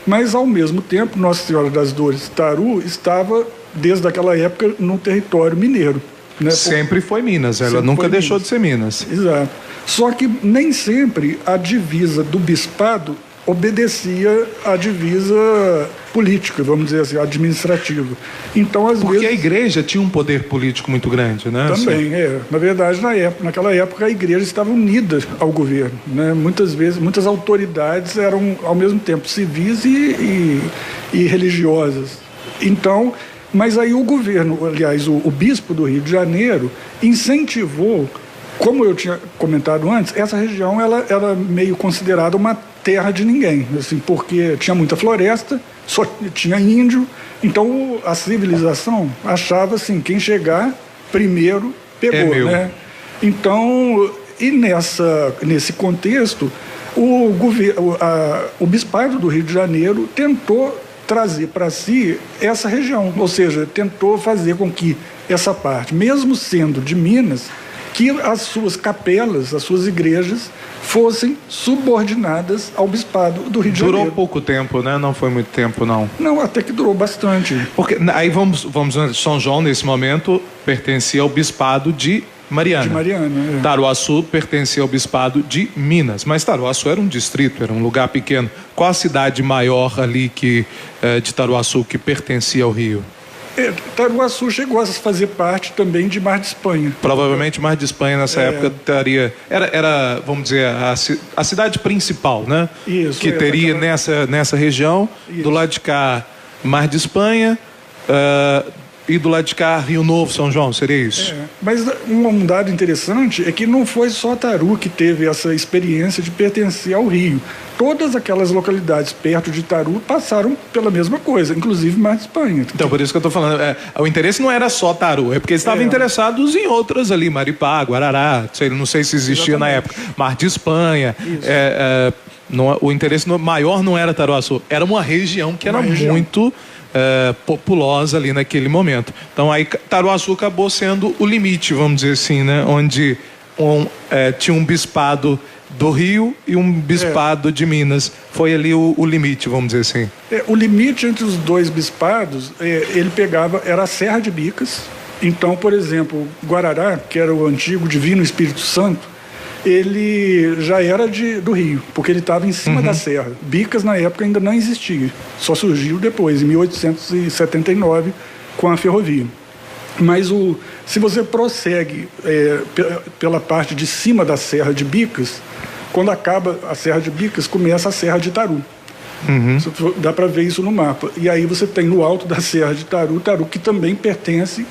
Mas, ao mesmo tempo, Nossa Senhora das Dores, Taru, estava, desde aquela época, no território mineiro. Né? Sempre foi Minas, ela nunca deixou de ser Minas. Exato. Só que nem sempre a divisa do bispado obedecia à divisa política, vamos dizer assim, administrativa. Então, porque a igreja tinha um poder político muito grande, né? Também, Na verdade, naquela época, a igreja estava unida ao governo, né? Muitas vezes, muitas autoridades eram, ao mesmo tempo, civis e religiosas. Então, mas aí o governo, aliás, o bispo do Rio de Janeiro, incentivou, como eu tinha comentado antes, essa região ela era meio considerada uma terra de ninguém, assim, porque tinha muita floresta, só tinha índio, então a civilização achava assim, quem chegar primeiro pegou, né? Então, e nesse contexto, o bispado do Rio de Janeiro tentou trazer para si essa região, ou seja, tentou fazer com que essa parte, mesmo sendo de Minas, que as suas capelas, as suas igrejas fossem subordinadas ao bispado do Rio de Janeiro. Durou pouco tempo, né? Não foi muito tempo, não. Não, até que durou bastante. Porque aí vamos São João, nesse momento, pertencia ao bispado de Mariana. De Mariana, Taruaçu pertencia ao bispado de Minas, mas Taruaçu era um distrito, era um lugar pequeno. Qual a cidade maior ali de Taruaçu que pertencia ao Rio? Taruaçu chegou a fazer parte também de Mar de Espanha. Provavelmente Mar de Espanha nessa época teria... Era, vamos dizer, a cidade principal, né? Isso. Que teria nessa região. Isso. Do lado de cá, Mar de Espanha... e do lado de cá, Rio Novo, São João, seria isso? Mas um dado interessante é que não foi só Taru que teve essa experiência de pertencer ao Rio. Todas aquelas localidades perto de Taru passaram pela mesma coisa, inclusive Mar de Espanha. Então, por isso que eu estou falando, o interesse não era só Taru, é porque eles estavam interessados em outras ali, Maripá, Guarará, não sei se existia na época, Mar de Espanha. O interesse maior não era Taruaçu, era uma região que era populosa ali naquele momento. Então aí Taruaçu acabou sendo o limite, vamos dizer assim, né? Onde tinha um bispado do Rio e um bispado de Minas. Foi ali o limite, vamos dizer assim. O limite entre os dois bispados, ele era a Serra de Bicas. Então, por exemplo, Guarará, que era o antigo Divino Espírito Santo, ele já era do Rio, porque ele estava em cima da serra. Bicas, na época, ainda não existia. Só surgiu depois, em 1879, com a ferrovia. Mas se você prossegue pela parte de cima da Serra de Bicas, quando acaba a Serra de Bicas, começa a Serra de Itaru. Dá para ver isso no mapa. E aí você tem no alto da Serra de Itaru, que também pertence...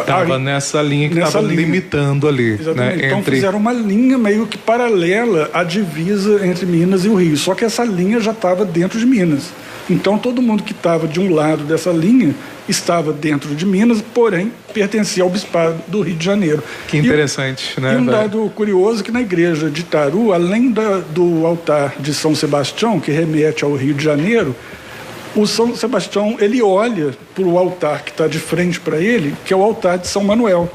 Estava nessa linha que estava limitando ali. Exatamente. Né? Então fizeram uma linha meio que paralela à divisa entre Minas e o Rio. Só que essa linha já estava dentro de Minas. Então todo mundo que estava de um lado dessa linha estava dentro de Minas, porém pertencia ao Bispado do Rio de Janeiro. Que interessante, né? E um dado curioso é que na igreja de Itaru, além do altar de São Sebastião, que remete ao Rio de Janeiro, o São Sebastião, ele olha para o altar que está de frente para ele, que é o altar de São Manuel.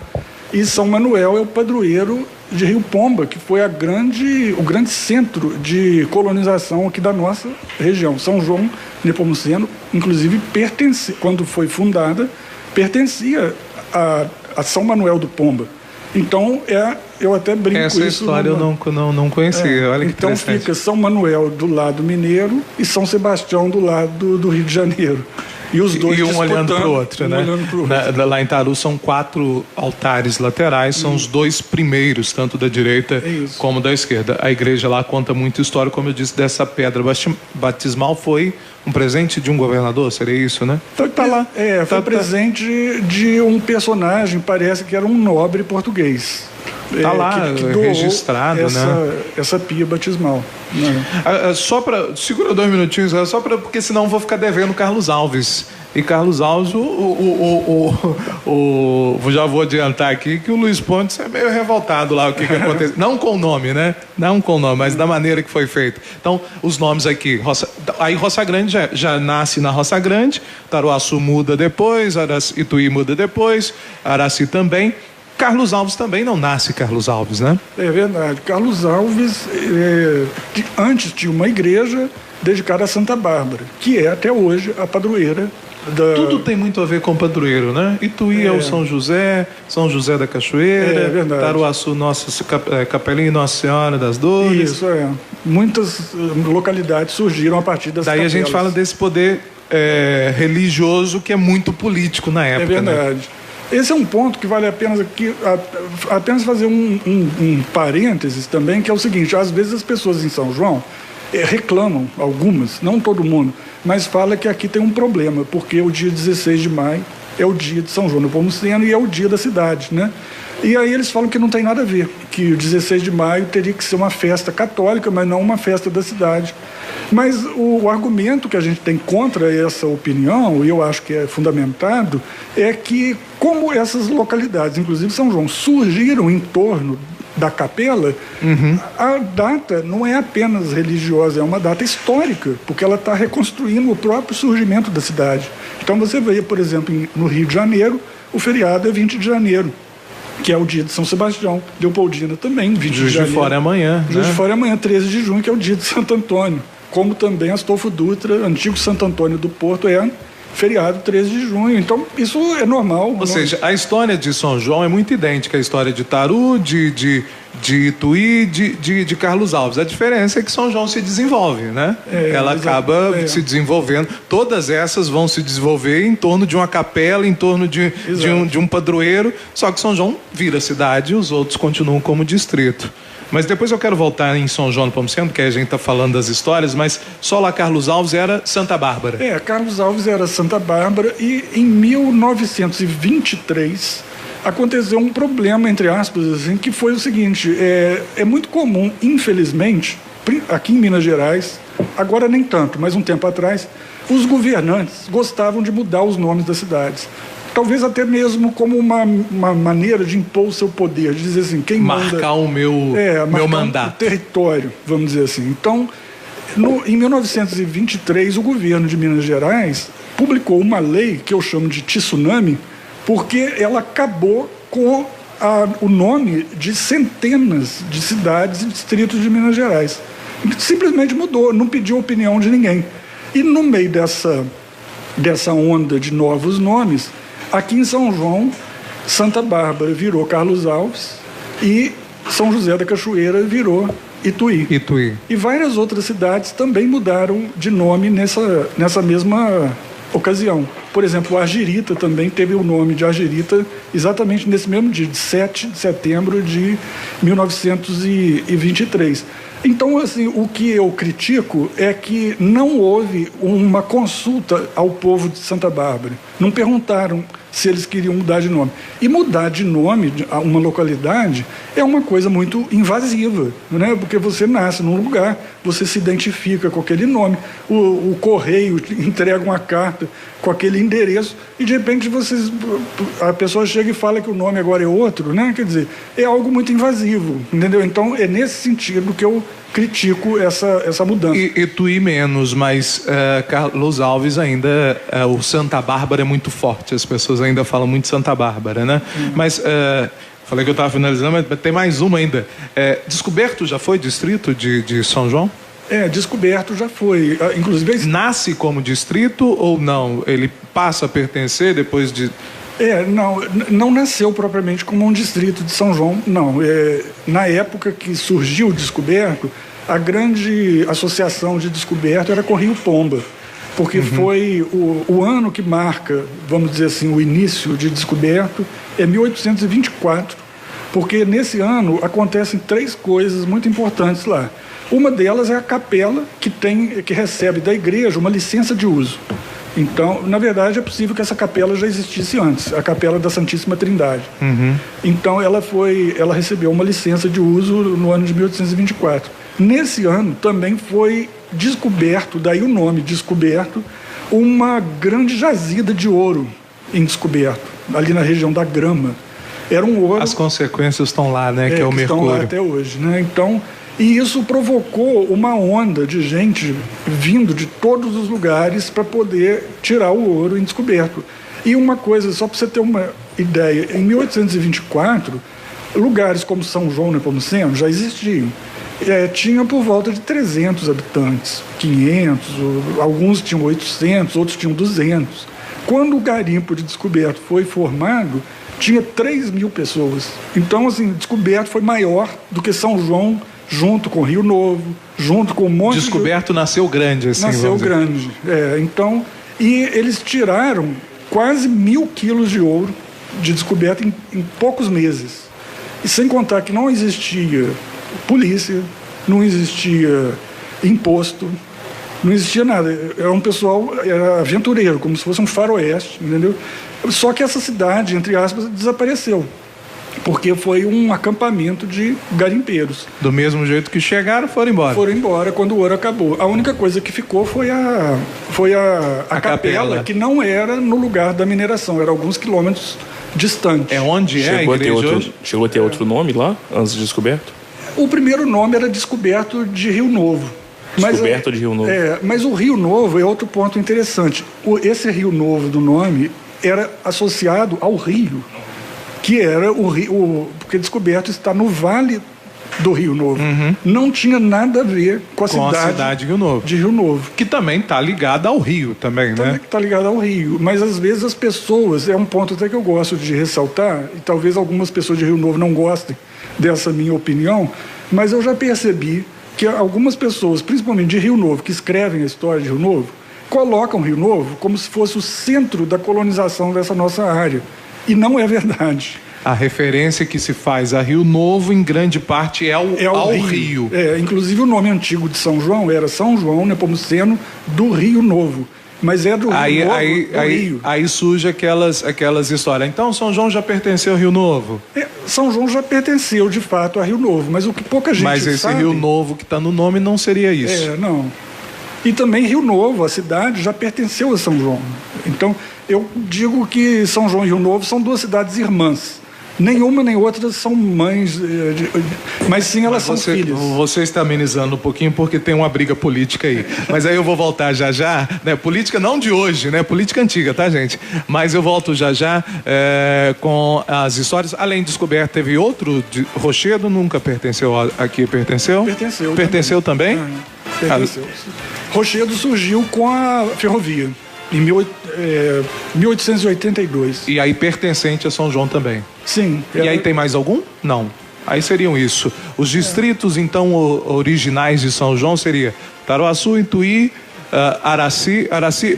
E São Manuel é o padroeiro de Rio Pomba, que foi o grande centro de colonização aqui da nossa região. São João Nepomuceno, inclusive, quando foi fundada, pertencia a São Manuel do Pomba. Então, eu até brinco com isso. Essa história eu não conhecia. Olha que então fica São Manuel do lado mineiro e São Sebastião do lado do Rio de Janeiro. E os dois um olhando para o outro, né? Lá em Itaru são 4 altares laterais, são os 2 primeiros, tanto da direita como da esquerda. A igreja lá conta muita história, como eu disse, dessa pedra batismal foi um presente de um governador, seria isso, né? Então tá lá. Foi presente de um personagem, parece que era um nobre português. Está lá que registrado, essa pia batismal. Né? Só para... Segura 2 minutinhos, porque senão eu vou ficar devendo Carlos Alves. E Carlos Alves, já vou adiantar aqui que o Luiz Pontes é meio revoltado lá, o que aconteceu. Não com o nome, né? Não com o nome, mas da maneira que foi feito. Então, os nomes aqui. Roça Grande já nasce na Roça Grande, Taruaçu muda depois, Ituí muda depois, Araci também. Carlos Alves também não nasce Carlos Alves, né? É verdade. Carlos Alves, antes tinha uma igreja dedicada a Santa Bárbara, que é até hoje a padroeira da... Tudo tem muito a ver com padroeiro, né? Ituí é o São José da Cachoeira, é verdade. Taruaçu, Capelinha Nossa Senhora das Dores. Isso, muitas localidades surgiram a partir das Daí capelas. A gente fala desse poder religioso que é muito político na época. É verdade. Né? Esse é um ponto que vale apenas fazer um parênteses também, que é o seguinte: às vezes as pessoas em São João reclamam, algumas, não todo mundo, mas fala que aqui tem um problema, porque o dia 16 de maio é o dia de São João Nepomuceno e é o dia da cidade, né? E aí eles falam que não tem nada a ver, que o 16 de maio teria que ser uma festa católica, mas não uma festa da cidade. Mas o argumento que a gente tem contra essa opinião, e eu acho que é fundamentado, é que como essas localidades, inclusive São João, surgiram em torno da capela, a data não é apenas religiosa, é uma data histórica, porque ela está reconstruindo o próprio surgimento da cidade. Então você vê, por exemplo, no Rio de Janeiro, o feriado é 20 de janeiro, que é o dia de São Sebastião. Leopoldina também, 20 de janeiro. Juiz de Fora é amanhã. Juiz de Fora é amanhã, 13 de junho, que é o dia de Santo Antônio. Como também Astolfo Dutra, antigo Santo Antônio do Porto, é feriado 13 de junho. Então, isso é normal. Ou seja, a história de São João é muito idêntica à história de Itaru, de Ituí, de Carlos Alves. A diferença é que São João se desenvolve, né? Ela acaba se desenvolvendo. Todas essas vão se desenvolver em torno de uma capela, em torno de um padroeiro, só que São João vira cidade e os outros continuam como distrito. Mas depois eu quero voltar em São João Nepomuceno, porque a gente está falando das histórias, mas só lá Carlos Alves era Santa Bárbara. Carlos Alves era Santa Bárbara e em 1923 aconteceu um problema, entre aspas, assim, que foi o seguinte: é muito comum, infelizmente, aqui em Minas Gerais, agora nem tanto, mas um tempo atrás, os governantes gostavam de mudar os nomes das cidades. Talvez até mesmo como uma maneira de impor o seu poder, de dizer assim, quem marcar manda... o meu marcar mandato. O território, vamos dizer assim. Então, Em 1923, o governo de Minas Gerais publicou uma lei que eu chamo de tsunami, porque ela acabou com o nome de centenas de cidades e distritos de Minas Gerais. Simplesmente mudou, não pediu opinião de ninguém. E no meio dessa onda de novos nomes, aqui em São João, Santa Bárbara virou Carlos Alves e São José da Cachoeira virou Ituí. E várias outras cidades também mudaram de nome nessa mesma ocasião. Por exemplo, Argirita também teve o nome de Argirita exatamente nesse mesmo dia, de 7 de setembro de 1923. Então, assim, o que eu critico é que não houve uma consulta ao povo de Santa Bárbara. Não perguntaram se eles queriam mudar de nome. E mudar de nome a uma localidade é uma coisa muito invasiva, né? Porque você nasce num lugar, você se identifica com aquele nome, o correio entrega uma carta com aquele endereço e, de repente, a pessoa chega e fala que o nome agora é outro, né? Quer dizer, é algo muito invasivo, entendeu? Então, é nesse sentido que eu critico essa mudança. Ituí menos, mas Carlos Alves ainda, o Santa Bárbara é muito forte, as pessoas ainda falam muito Santa Bárbara, né? Mas, falei que eu estava finalizando, mas tem mais uma ainda. Descoberto já foi distrito de São João? Descoberto já foi. Inclusive... Nasce como distrito ou não? Ele passa a pertencer depois de... não nasceu propriamente como um distrito de São João, não. Na época que surgiu o Descoberto, a grande associação de Descoberto era com Rio Pomba, porque foi o ano que marca, vamos dizer assim, o início de Descoberto, é 1824, porque nesse ano acontecem 3 coisas muito importantes lá. Uma delas é a capela que recebe da igreja uma licença de uso. Então, na verdade, é possível que essa capela já existisse antes, a Capela da Santíssima Trindade. Então, ela recebeu uma licença de uso no ano de 1824. Nesse ano, também foi descoberto, daí o nome Descoberto, uma grande jazida de ouro em Descoberto, ali na região da Grama. Era um ouro... As consequências estão lá, né? Que é o mercúrio. Estão lá até hoje, né? Então... E isso provocou uma onda de gente vindo de todos os lugares para poder tirar o ouro em Descoberto. E uma coisa, só para você ter uma ideia, em 1824, lugares como São João Nepomuceno já existiam. Tinha por volta de 300 habitantes, 500, alguns tinham 800, outros tinham 200. Quando o garimpo de Descoberto foi formado, tinha 3.000 pessoas. Então, assim, Descoberto foi maior do que São João, junto com Rio Novo, junto com um monte Descoberto nasceu grande, assim. Nasceu grande. Então, e eles tiraram quase 1.000 quilos de ouro de Descoberto em poucos meses. E sem contar que não existia polícia, não existia imposto, não existia nada. Era um pessoal aventureiro, como se fosse um faroeste, entendeu? Só que essa cidade, entre aspas, desapareceu, porque foi um acampamento de garimpeiros. Do mesmo jeito que chegaram, foram embora. Foram embora quando o ouro acabou. A única coisa que ficou foi a capela, que não era no lugar da mineração, era alguns quilômetros distante. É onde chegou a igreja hoje? Chegou a ter outro nome lá, antes de Descoberto? O primeiro nome era Descoberto de Rio Novo. Descoberto de Rio Novo. Mas o Rio Novo é outro ponto interessante. Esse Rio Novo do nome era associado ao rio, que era porque Descoberto está no vale do Rio Novo. Não tinha nada a ver com a cidade de Rio Novo. De Rio Novo. Que também está ligada ao rio, também, né? Está ligada ao rio. Mas às vezes as pessoas, é um ponto até que eu gosto de ressaltar, e talvez algumas pessoas de Rio Novo não gostem dessa minha opinião, mas eu já percebi que algumas pessoas, principalmente de Rio Novo, que escrevem a história de Rio Novo, colocam Rio Novo como se fosse o centro da colonização dessa nossa área. E não é verdade. A referência que se faz a Rio Novo, em grande parte, é ao rio. Inclusive o nome antigo de São João era São João Nepomuceno do Rio Novo. Mas é do Rio Novo, Rio. Aí surge aquelas histórias. Então São João já pertenceu ao Rio Novo? São João já pertenceu, de fato, a Rio Novo. Mas o que pouca gente sabe... Mas esse Rio Novo que está no nome não seria isso. Não. E também Rio Novo, a cidade, já pertenceu a São João. Então, eu digo que São João e Rio Novo são 2 cidades irmãs. Nenhuma nem outra são mães, mas sim elas são filhas. Você está amenizando um pouquinho porque tem uma briga política aí. Mas aí eu vou voltar já, né? Política não de hoje, né? Política antiga, tá, gente? Mas eu volto já com as histórias. Além de Descoberto, teve outro de Rochedo, nunca pertenceu aqui, pertenceu? Pertenceu também? Pertenceu. Rochedo surgiu com a ferrovia. Em 1882. E aí pertencente a São João também. Sim. E aí tem mais algum? Não. Aí seriam isso. Os distritos, então, originais de São João seria Taruaçu, Ituí, Araci.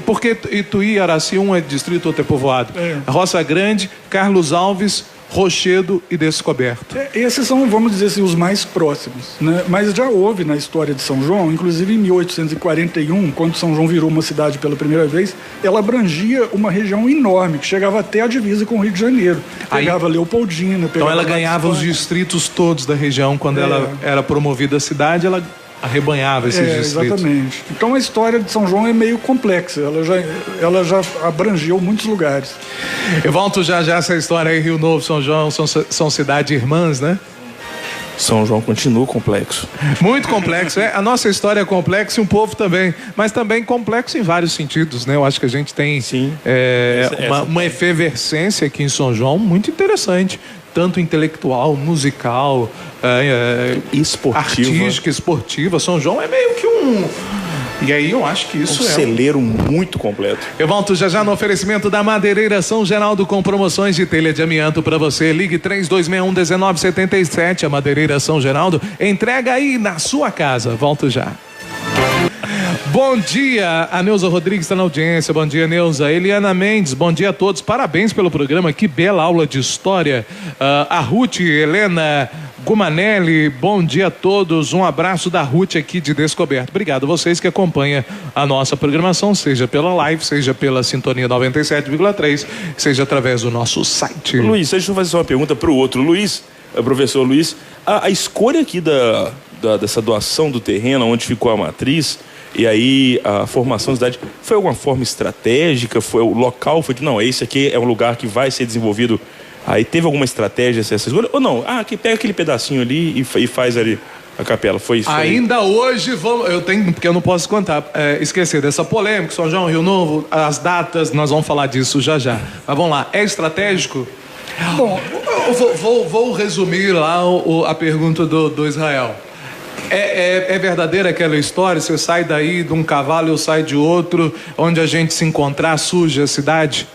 Porque Ituí e Araci, um é distrito, outro é povoado. Roça Grande, Carlos Alves, Rochedo e Descoberto. Esses são, vamos dizer assim, os mais próximos, né? Mas já houve na história de São João, inclusive em 1841, quando São João virou uma cidade pela primeira vez, ela abrangia uma região enorme, que chegava até a divisa com o Rio de Janeiro. Pegava Leopoldina, então ela ganhava os distritos todos da região. Quando ela era promovida a cidade, ela arrebanhava esses distritos. Exatamente. Então a história de São João é meio complexa, ela já abrangeu muitos lugares. Eu volto já essa história aí, Rio Novo, São João, são cidades irmãs, né? São João continua complexo. Muito complexo, a nossa história é complexa e o povo também, mas também complexo em vários sentidos, né? Eu acho que a gente tem uma efervescência aqui em São João muito interessante, tanto intelectual, musical, artística, esportiva. São João é meio que e aí eu acho que isso é um celeiro muito completo. Eu volto já no oferecimento da Madeireira São Geraldo com promoções de telha de amianto para você. Ligue 3261-1977. A Madeireira São Geraldo entrega aí na sua casa. Volto já. Bom dia, a Neuza Rodrigues está na audiência. Bom dia, Neuza. Eliana Mendes, bom dia a todos. Parabéns pelo programa, que bela aula de história. A Ruth Helena Gumanelli, bom dia a todos. Um abraço da Ruth aqui de Descoberto. Obrigado a vocês que acompanham a nossa programação, seja pela live, seja pela Sintonia 97,3, seja através do nosso site. Luiz, deixa eu fazer só uma pergunta para o outro. Luiz, professor Luiz, a escolha aqui dessa doação do terreno, onde ficou a matriz, e aí a formação da cidade, foi alguma forma estratégica? Foi o local? Foi não, esse aqui é um lugar que vai ser desenvolvido. Aí teve alguma estratégia essa escolha? Ou não? Que pega aquele pedacinho ali e faz ali a capela. Foi isso? Ainda hoje vamos. Porque eu não posso contar, esquecer dessa polêmica, São João, Rio Novo, as datas, nós vamos falar disso já. Mas vamos lá, é estratégico? Bom, eu vou resumir lá a pergunta do Israel. É verdadeira aquela história? Você sai daí de um cavalo, eu saio de outro, onde a gente se encontrar surge a cidade?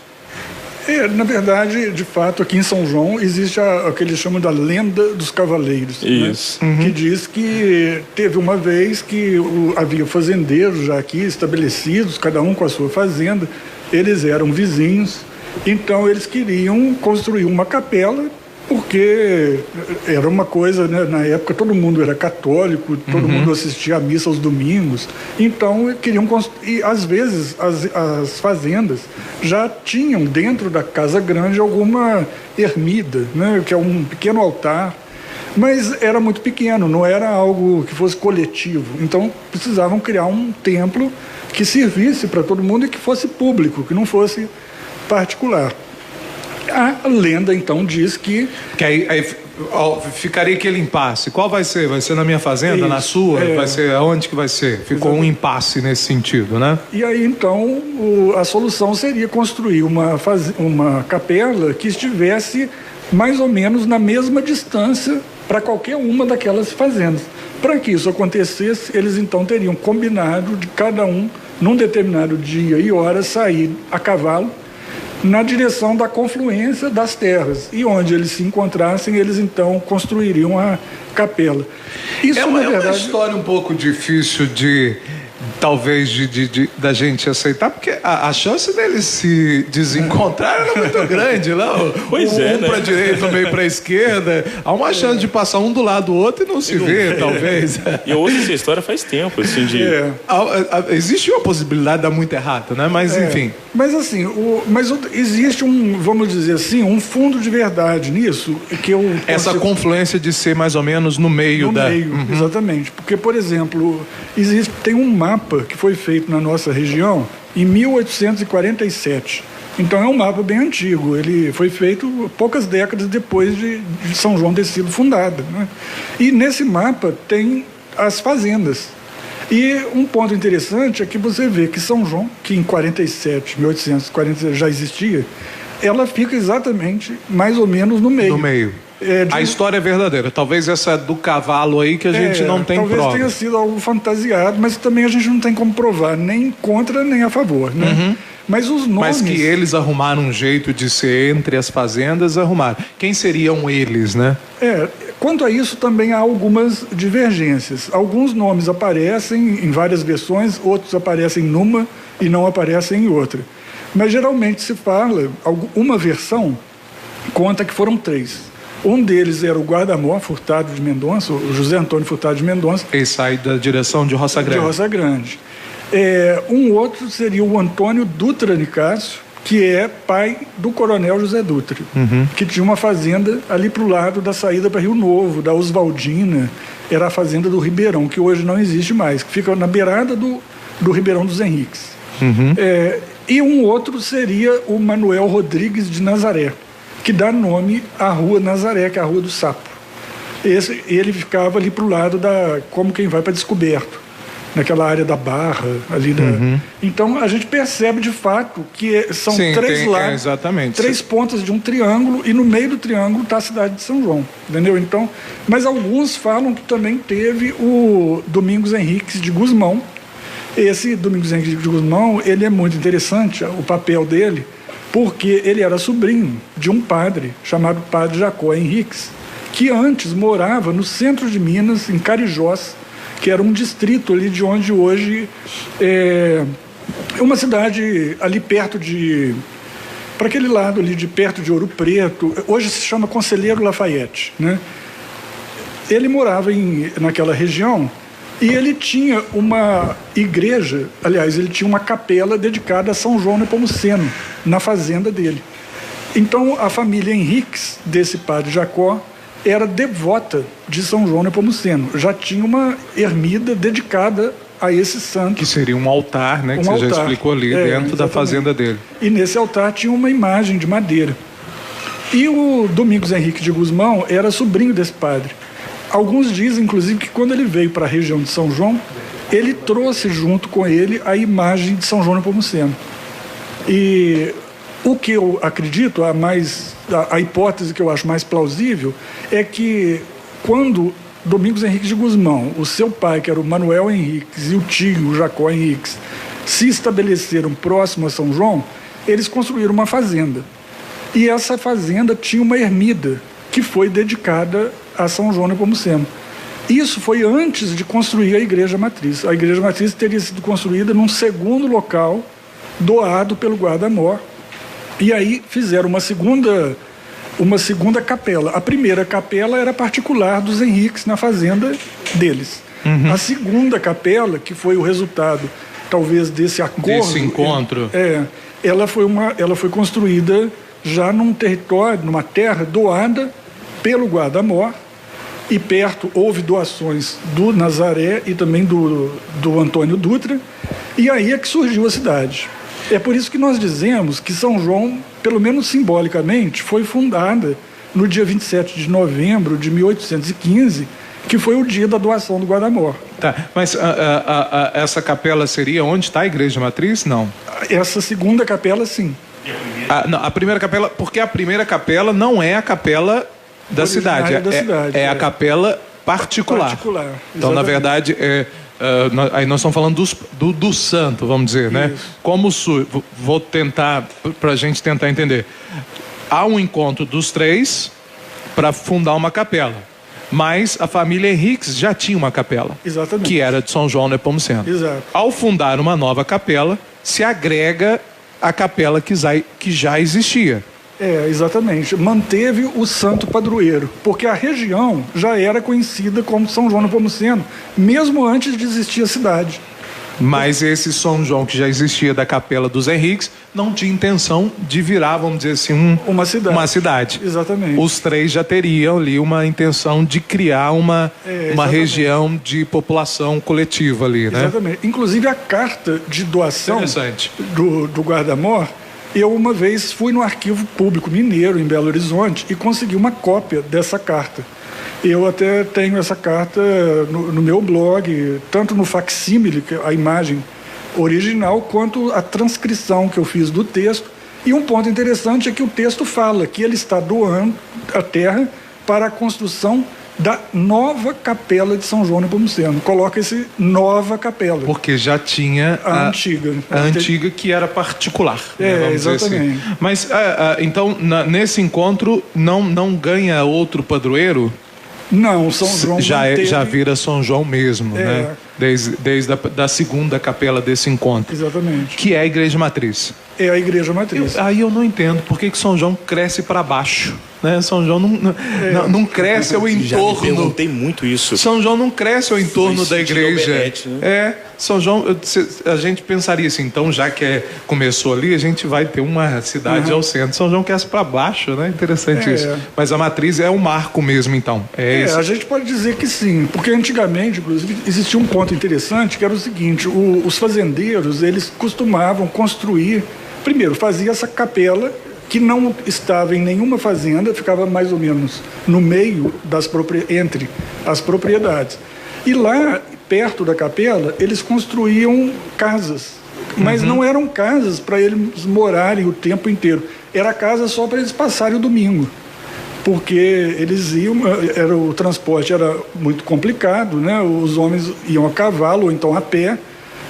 Na verdade, de fato, aqui em São João existe o que eles chamam da lenda dos cavaleiros. Isso. Né? Que diz que teve uma vez que havia fazendeiros já aqui estabelecidos, cada um com a sua fazenda, eles eram vizinhos, então eles queriam construir uma capela, porque era uma coisa, né, na época todo mundo era católico, todo mundo assistia à missa aos domingos, então queriam construir, e às vezes as fazendas já tinham dentro da casa grande alguma ermida, né, que é um pequeno altar, mas era muito pequeno, não era algo que fosse coletivo, então precisavam criar um templo que servisse para todo mundo e que fosse público, que não fosse particular. A lenda, então, diz que aí ficaria aquele impasse. Qual vai ser? Vai ser na minha fazenda, isso, na sua? Vai ser aonde que vai ser? Ficou um impasse nesse sentido, né? E aí, então, a solução seria construir uma capela que estivesse mais ou menos na mesma distância para qualquer uma daquelas fazendas. Para que isso acontecesse, eles então teriam combinado de cada um, num determinado dia e hora, sair a cavalo na direção da confluência das terras. E onde eles se encontrassem, eles então construiriam a capela. Isso, na verdade, é uma história um pouco difícil talvez da gente aceitar, porque a chance deles se desencontrar era muito grande, não? Pois um para a direita, um meio para a esquerda. Há uma chance de passar um do lado do outro e não se ver, talvez. E eu ouço essa história faz tempo, assim, existe uma possibilidade de dar muito errado, né? Mas, enfim. Mas, assim, existe vamos dizer assim, um fundo de verdade nisso, que eu... Essa confluência de ser mais ou menos no meio da... Exatamente. Porque, por exemplo, tem um mapa que foi feito na nossa região em 1847. Então é um mapa bem antigo, ele foi feito poucas décadas depois de São João ter sido fundada, né? E nesse mapa tem as fazendas. E um ponto interessante é que você vê que São João, que em 1840 já existia, ela fica exatamente mais ou menos no meio. No meio. A história é verdadeira. Talvez essa do cavalo aí que a gente não tem talvez prova. tenha sido algo fantasiado, mas também a gente não tem como provar, nem contra nem a favor, né? Mas os nomes... Mas que eles arrumaram um jeito de ser entre as fazendas, arrumaram. Quem seriam eles, né? Quanto a isso, também há algumas divergências. Alguns nomes aparecem em várias versões, outros aparecem numa e não aparecem em outra. Mas geralmente se fala, uma versão conta que foram 3. Um deles era o guarda-mor Furtado de Mendonça, o José Antônio Furtado de Mendonça. Ele sai da direção de Roça Grande. De Roça Grande. Um outro seria o Antônio Dutra Nicásio, que é pai do coronel José Dutra, que tinha uma fazenda ali para o lado da saída para Rio Novo, da Oswaldina, era a fazenda do Ribeirão, que hoje não existe mais, que fica na beirada do Ribeirão dos Henriques. E um outro seria o Manuel Rodrigues de Nazaré, que dá nome à Rua Nazaré, que é a Rua do Sapo. Ele ficava ali para o lado como quem vai para Descoberto, naquela área da Barra, ali da... Então a gente percebe de fato que são três lados, exatamente. 3 pontas de um triângulo, e no meio do triângulo está a cidade de São João, entendeu? Então, mas alguns falam que também teve o Domingos Henriques de Gusmão. Esse Domingos Henriques de Gusmão, ele é muito interessante, o papel dele, porque ele era sobrinho de um padre chamado Padre Jacó Henriques, que antes morava no centro de Minas, em Carijós, que era um distrito ali de onde hoje é uma cidade ali perto de... para aquele lado ali de perto de Ouro Preto, hoje se chama Conselheiro Lafayette, né? Ele morava naquela região e ele tinha uma igreja, aliás, ele tinha uma capela dedicada a São João Nepomuceno, na fazenda dele. Então, a família Henriques, desse padre Jacó, era devota de São João Nepomuceno. Já tinha uma ermida dedicada a esse santo. Que seria um altar, né? Que você já explicou ali, dentro da fazenda dele. E nesse altar tinha uma imagem de madeira. E o Domingos Henrique de Gusmão era sobrinho desse padre. Alguns dizem, inclusive, que quando ele veio para a região de São João, ele trouxe junto com ele a imagem de São João Nepomuceno. E o que eu acredito, a hipótese que eu acho mais plausível, é que quando Domingos Henrique de Gusmão, o seu pai, que era o Manuel Henriques, e o tio, o Jacó Henriques, se estabeleceram próximo a São João, eles construíram uma fazenda. E essa fazenda tinha uma ermida que foi dedicada a São João Nepomuceno. Isso foi antes de construir a Igreja Matriz. A Igreja Matriz teria sido construída num segundo local, doado pelo guarda-mor. E aí fizeram uma segunda capela. A primeira capela era particular dos Henriques, na fazenda deles. A segunda capela, que foi o resultado, talvez, desse acordo... Desse encontro. Ela foi construída já num território, numa terra doada pelo guarda-mor, e perto houve doações do Nazaré e também do Antônio Dutra, e aí é que surgiu a cidade. É por isso que nós dizemos que São João, pelo menos simbolicamente, foi fundada no dia 27 de novembro de 1815, que foi o dia da doação do guarda-mor. Tá, mas essa capela seria onde está a Igreja Matriz? Não. Essa segunda capela, sim. Não, a primeira capela, porque a primeira capela não é a capela da cidade, é a capela particular. Então, na verdade, aí nós estamos falando do santo, vamos dizer, né? Isso. Como vou tentar, para a gente tentar entender. Há um encontro dos 3 para fundar uma capela, mas a família Henriques já tinha uma capela. Exatamente. Que era de São João Nepomuceno. Exato. Ao fundar uma nova capela, se agrega a capela que já existia. Exatamente. Manteve o santo padroeiro, porque a região já era conhecida como São João Nepomuceno, mesmo antes de existir a cidade. Mas esse São João que já existia da Capela dos Henriques não tinha intenção de virar, vamos dizer assim, uma cidade. Exatamente. Os 3 já teriam ali uma intenção de criar uma região de população coletiva ali, né? Exatamente. Inclusive a carta de doação do guarda-mor Eu uma vez fui no Arquivo Público Mineiro, em Belo Horizonte, e consegui uma cópia dessa carta. Eu até tenho essa carta no meu blog, tanto no facsímile, a imagem original, quanto a transcrição que eu fiz do texto. E um ponto interessante é que o texto fala que ele está doando a terra para a construção da nova capela de São João Nepomuceno. Coloca esse nova capela. Porque já tinha a antiga. A antiga que era particular. Vamos exatamente. Dizer assim. Mas, então, nesse encontro, não ganha outro padroeiro? Não, São João já vira São João mesmo, né? Desde da segunda capela desse encontro. Exatamente. Que é a Igreja Matriz. É a Igreja Matriz. Aí eu não entendo por que São João cresce para baixo. Né? São João não cresce ao entorno. Já me perguntei muito isso. São João não cresce ao entorno da igreja. Alberete, né? São João, a gente pensaria assim, então já que começou ali, a gente vai ter uma cidade ao centro. São João cresce para baixo, né? Interessante isso. Mas a matriz é o marco mesmo, então. A gente pode dizer que sim, porque antigamente, inclusive, existia um ponto interessante que era o seguinte: os fazendeiros, eles costumavam construir, primeiro, fazia essa capela que não estava em nenhuma fazenda, ficava mais ou menos no meio entre as propriedades. E lá, perto da capela, eles construíam casas, mas não eram casas para eles morarem o tempo inteiro. Era casa só para eles passarem o domingo, porque eles iam, o transporte era muito complicado, né? Os homens iam a cavalo ou então a pé.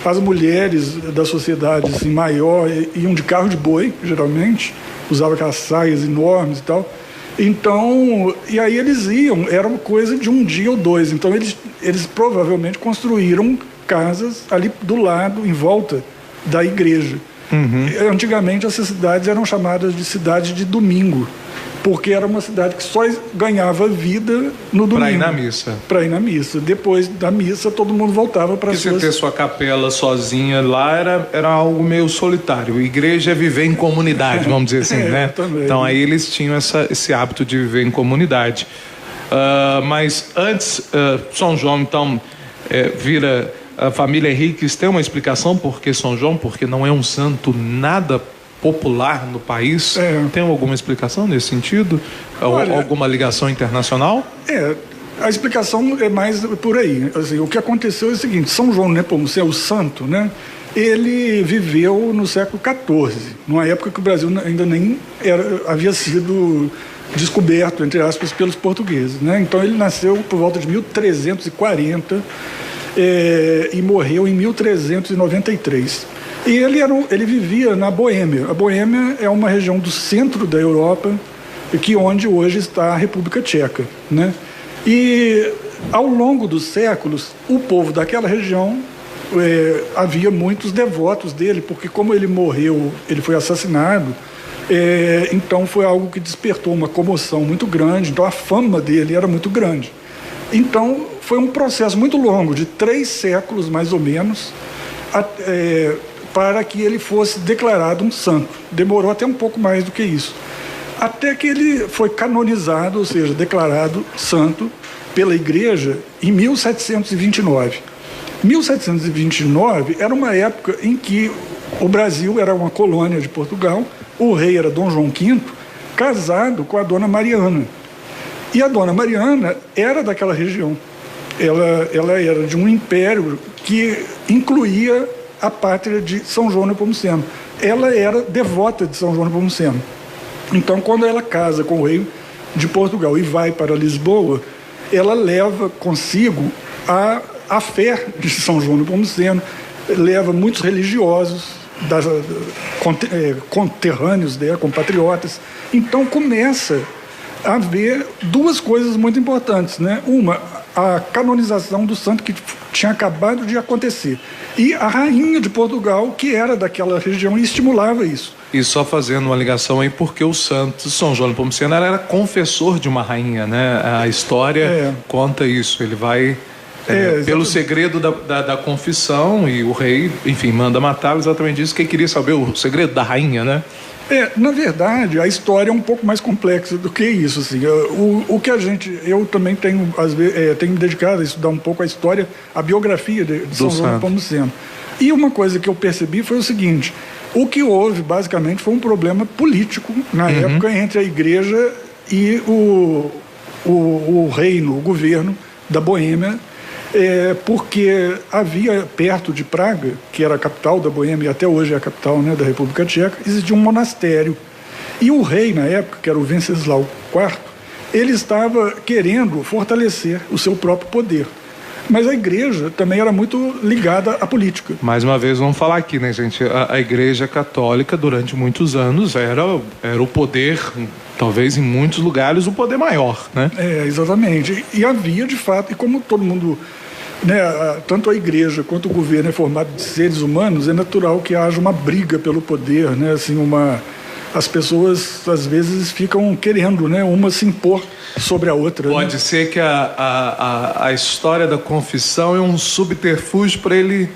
As mulheres da sociedade assim, maior iam de carro de boi, geralmente, usavam aquelas saias enormes e tal. Então, e aí eles iam, era uma coisa de um dia ou dois. Então, eles provavelmente construíram casas ali do lado, em volta da igreja. Antigamente, essas cidades eram chamadas de cidade de domingo, porque era uma cidade que só ganhava vida no domingo. Para ir na missa. Para ir na missa. Depois da missa, todo mundo voltava para suas... Você ter sua capela sozinha lá era algo meio solitário. Igreja é viver em comunidade, vamos dizer assim, né? Também. Então aí eles tinham esse hábito de viver em comunidade. Mas antes, São João, então, vira... A família Henriques tem uma explicação por que São João? Porque não é um santo nada popular no país. Tem alguma explicação nesse sentido? Olha, alguma ligação internacional? A explicação é mais por aí. Assim, o que aconteceu é o seguinte: São João Nepomuceno, o santo, né? Ele viveu no século XIV, numa época que o Brasil ainda nem havia sido descoberto, entre aspas, pelos portugueses, né? Então ele nasceu por volta de 1340 e morreu em 1393. E ele vivia na Boêmia. A Boêmia é uma região do centro da Europa, onde hoje está a República Tcheca, né? E ao longo dos séculos, o povo daquela região, havia muitos devotos dele, porque como ele morreu, ele foi assassinado, então foi algo que despertou uma comoção muito grande, então a fama dele era muito grande. Então foi um processo muito longo, de 3 séculos mais ou menos, para que ele fosse declarado um santo. Demorou até um pouco mais do que isso. Até que ele foi canonizado, ou seja, declarado santo pela Igreja em 1729. 1729 era uma época em que o Brasil era uma colônia de Portugal, o rei era Dom João V, casado com a Dona Mariana. E a Dona Mariana era daquela região. Ela era de um império que incluía a pátria de São João Nepomuceno. Ela era devota de São João Nepomuceno. Então, quando ela casa com o rei de Portugal e vai para Lisboa, ela leva consigo a fé de São João Nepomuceno, leva muitos religiosos, conterrâneos dela, compatriotas. Então, começa a haver 2 coisas muito importantes, né? Uma, a canonização do santo que tinha acabado de acontecer. E a rainha de Portugal, que era daquela região, e estimulava isso. E só fazendo uma ligação aí, porque o santo São João Nepomuceno era confessor de uma rainha, né? A história conta isso. Ele vai pelo segredo da confissão, e o rei, enfim, manda matá-lo, exatamente isso, que queria saber o segredo da rainha, né? Na verdade, a história é um pouco mais complexa do que isso. Assim. O que eu também tenho, às vezes, tenho me dedicado a estudar um pouco a história, a biografia de São João Nepomuceno. E uma coisa que eu percebi foi o seguinte: O que houve, basicamente, foi um problema político, na época, entre a igreja e o reino, o governo da Boêmia, porque havia perto de Praga, que era a capital da Boêmia e até hoje é a capital, né, da República Tcheca, existia um monastério. E o rei, na época, que era o Venceslau IV, ele estava querendo fortalecer o seu próprio poder. Mas a igreja também era muito ligada à política. Mais uma vez, vamos falar aqui, né, gente? A igreja católica, durante muitos anos, era o poder, talvez em muitos lugares, o poder maior, né? Exatamente. E havia, de fato, e como todo mundo, né, tanto a igreja quanto o governo é formado de seres humanos, é natural que haja uma briga pelo poder, né? Assim, as pessoas, às vezes, ficam querendo, né, uma se impor sobre a outra. Pode, né, ser que a história da confissão é um subterfúgio para ele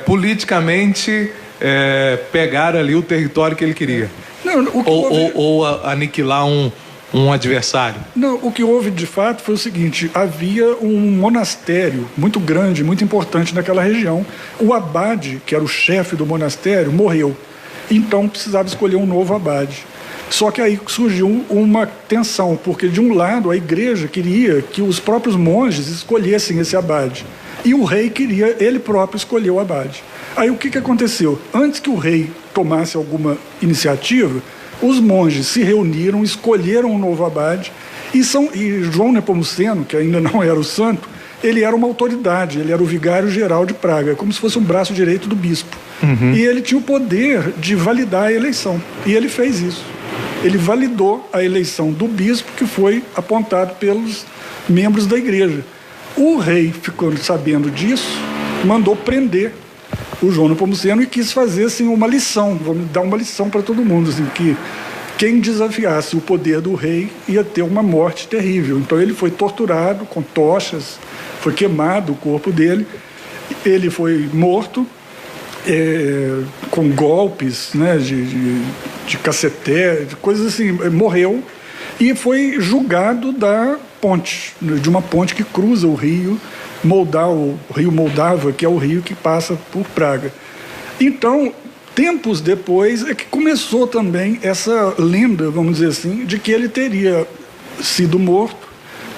politicamente pegar ali o território que ele queria. Não, ou aniquilar um adversário. Não, o que houve de fato foi o seguinte: havia um monastério muito grande, muito importante naquela região. O abade, que era o chefe do monastério, morreu. Então precisava escolher um novo abade. Só que aí surgiu uma tensão, porque de um lado a igreja queria que os próprios monges escolhessem esse abade, e o rei queria ele próprio escolher o abade. Aí o que aconteceu? Antes que o rei tomasse alguma iniciativa, os monges se reuniram, escolheram um novo abade, e João Nepomuceno, que ainda não era o santo, ele era uma autoridade, ele era o vigário-geral de Praga, como se fosse um braço direito do bispo. E ele tinha o poder de validar a eleição, e ele fez isso. Ele validou a eleição do bispo, que foi apontado pelos membros da igreja. O rei, ficando sabendo disso, mandou prender o João Nepomuceno e quis fazer assim, uma lição, vamos dar uma lição para todo mundo, assim, que quem desafiasse o poder do rei ia ter uma morte terrível. Então ele foi torturado com tochas, foi queimado o corpo dele, ele foi morto, com golpes, né, de caceté, de coisas assim, morreu e foi julgado de uma ponte que cruza o rio Moldava, que é o rio que passa por Praga. Então, tempos depois é que começou também essa lenda, vamos dizer assim, de que ele teria sido morto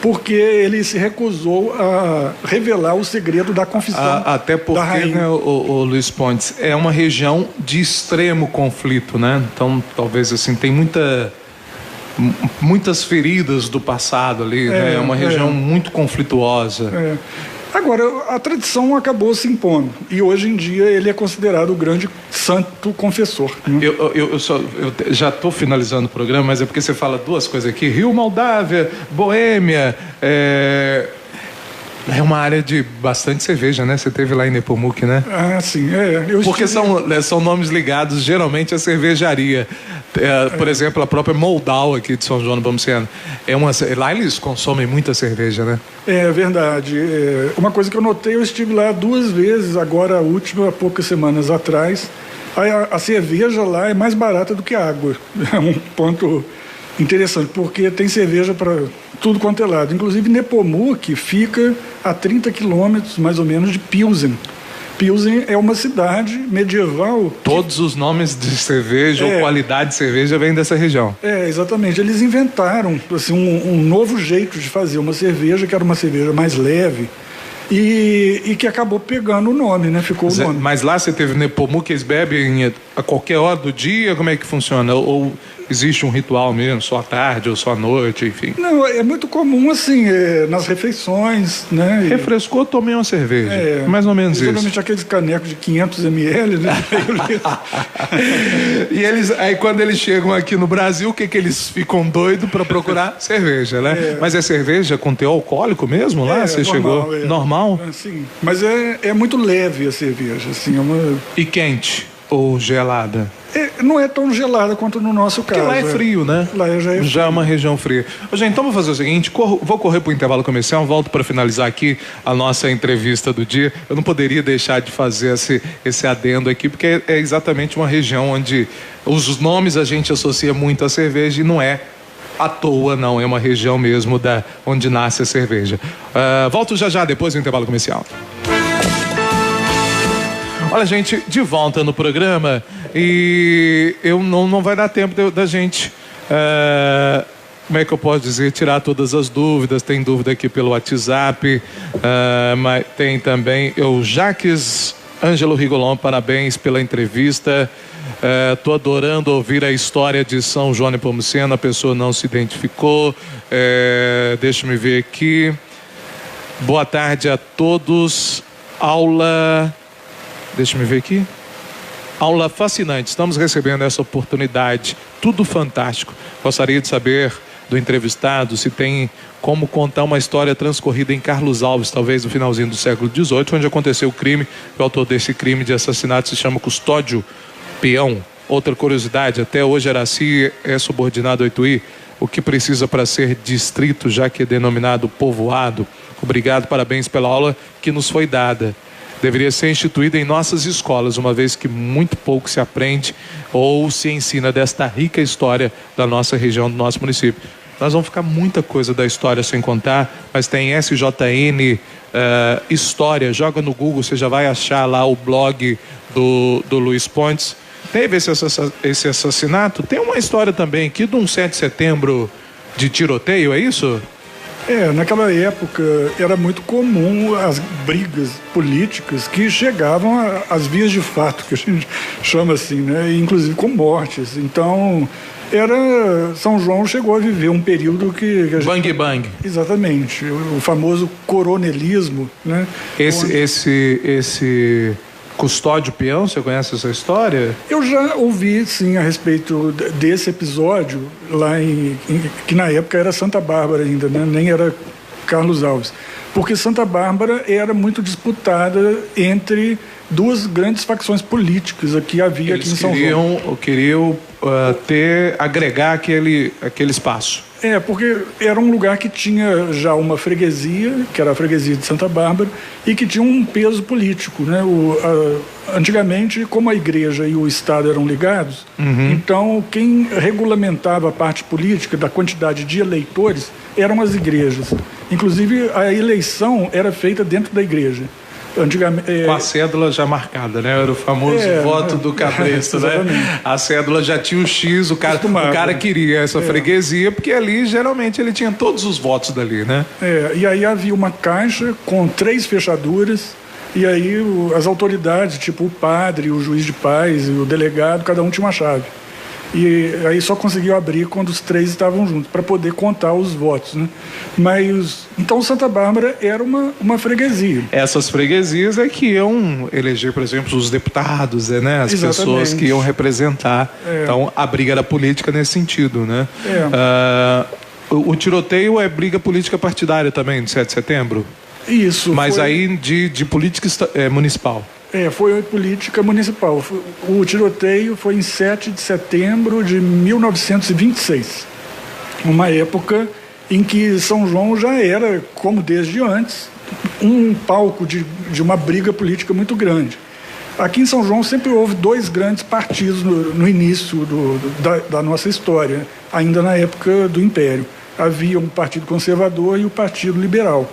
porque ele se recusou a revelar o segredo da confissão. Até porque, né, o Luiz Pontes, é uma região de extremo conflito, né? Então, talvez assim, tem muitas feridas do passado ali, né? É uma região muito conflituosa. Agora, a tradição acabou se impondo, e hoje em dia ele é considerado o grande santo confessor. Eu já estou finalizando o programa, mas é porque você fala duas coisas aqui: Rio, Moldávia, Boêmia, é uma área de bastante cerveja, né? Você teve lá em Nepomuk, né? Ah, sim. Porque são nomes ligados geralmente à cervejaria. Por exemplo, a própria Moldau aqui de São João do Nepomuceno. Lá eles consomem muita cerveja, né? É verdade. Uma coisa que eu notei, eu estive lá 2 vezes, agora a última, há poucas semanas atrás. A cerveja lá é mais barata do que a água. É um ponto interessante, porque tem cerveja para tudo quanto é lado. Inclusive, Nepomuk fica a 30 quilômetros, mais ou menos, de Pilsen. Pilsen é uma cidade medieval. Todos os nomes de cerveja ou qualidade de cerveja vêm dessa região. Exatamente. Eles inventaram assim, um novo jeito de fazer uma cerveja, que era uma cerveja mais leve, e que acabou pegando o nome, né? Ficou o nome. Mas lá você teve Nepomuk, eles bebem a qualquer hora do dia? Como é que funciona? Ou existe um ritual mesmo, só à tarde ou só à noite, enfim? Não, é muito comum assim, nas refeições, né? Refrescou, tomei uma cerveja. Mais ou menos isso. Geralmente aqueles canecos de 500 ml, né? E aí quando eles chegam aqui no Brasil, o que eles ficam doidos para procurar? Cerveja, né? Mas é cerveja com teor alcoólico mesmo lá? Você normal, chegou? Normal? Sim, mas é muito leve a cerveja, assim, E quente ou gelada? Não é tão gelada quanto no nosso caso. Porque lá é frio, né? Lá já é frio. Já é uma região fria. Gente, então vou fazer o seguinte, vou correr para o intervalo comercial, volto para finalizar aqui a nossa entrevista do dia. Eu não poderia deixar de fazer esse adendo aqui, porque é exatamente uma região onde os nomes a gente associa muito à cerveja e não é à toa, não. É uma região mesmo onde nasce a cerveja. Volto já depois do intervalo comercial. Olha, gente, de volta no programa e não vai dar tempo da gente, como é que eu posso dizer, tirar todas as dúvidas. Tem dúvida aqui pelo WhatsApp, mas tem também o Jaques Ângelo Rigolon, parabéns pela entrevista. Tô adorando ouvir a história de São João Nepomuceno, a pessoa não se identificou. Deixa-me ver aqui. Boa tarde a todos. Deixa-me ver aqui. Aula fascinante. Estamos recebendo essa oportunidade. Tudo fantástico. Gostaria de saber do entrevistado se tem como contar uma história transcorrida em Carlos Alves, talvez no finalzinho do século XVIII, onde aconteceu o crime. O autor desse crime de assassinato se chama Custódio Peão. Outra curiosidade, até hoje Araci é subordinado ao Ituí, o que precisa para ser distrito, já que é denominado povoado. Obrigado, parabéns pela aula que nos foi dada. Deveria ser instituída em nossas escolas, uma vez que muito pouco se aprende ou se ensina desta rica história da nossa região, do nosso município. Nós vamos ficar muita coisa da história sem contar, mas tem SJN História, joga no Google, você já vai achar lá o blog do Luiz Pontes. Teve esse assassinato, tem uma história também aqui de um 7 de setembro de tiroteio, é isso? Naquela época era muito comum as brigas políticas que chegavam às vias de fato, que a gente chama assim, né? Inclusive com mortes. Então, São João chegou a viver um período que a gente... Bang bang. Exatamente, o famoso coronelismo, né? Esse Custódio Peão, você conhece essa história? Eu já ouvi, sim, a respeito desse episódio, lá que na época era Santa Bárbara ainda, né? Nem era Carlos Alves. Porque Santa Bárbara era muito disputada entre duas grandes facções políticas que havia aqui em São João. Eles queriam agregar aquele espaço. Porque era um lugar que tinha já uma freguesia, que era a freguesia de Santa Bárbara, e que tinha um peso político, né? Antigamente, como a igreja e o Estado eram ligados, então quem regulamentava a parte política da quantidade de eleitores eram as igrejas. Inclusive, a eleição era feita dentro da igreja. Antigamente, com a cédula já marcada, né? Era o famoso voto do cabresto, né? A cédula já tinha o X, o cara queria essa freguesia, porque ali geralmente ele tinha todos os votos dali, né? E aí havia uma caixa com 3 fechaduras, e aí as autoridades, tipo o padre, o juiz de paz e o delegado, cada um tinha uma chave. E aí só conseguiu abrir quando os 3 estavam juntos, para poder contar os votos, né? Então Santa Bárbara era uma freguesia. Essas freguesias é que iam eleger, por exemplo, os deputados, né? As pessoas que iam representar. Então a briga era política nesse sentido, né? O tiroteio é briga política partidária também, de 7 de setembro? Isso. Mas aí de política municipal. Foi política municipal. O tiroteio foi em 7 de setembro de 1926. Uma época em que São João já era, como desde antes, um palco de uma briga política muito grande. Aqui em São João sempre houve 2 grandes partidos no início da nossa história, ainda na época do Império. Havia um partido conservador e o partido liberal.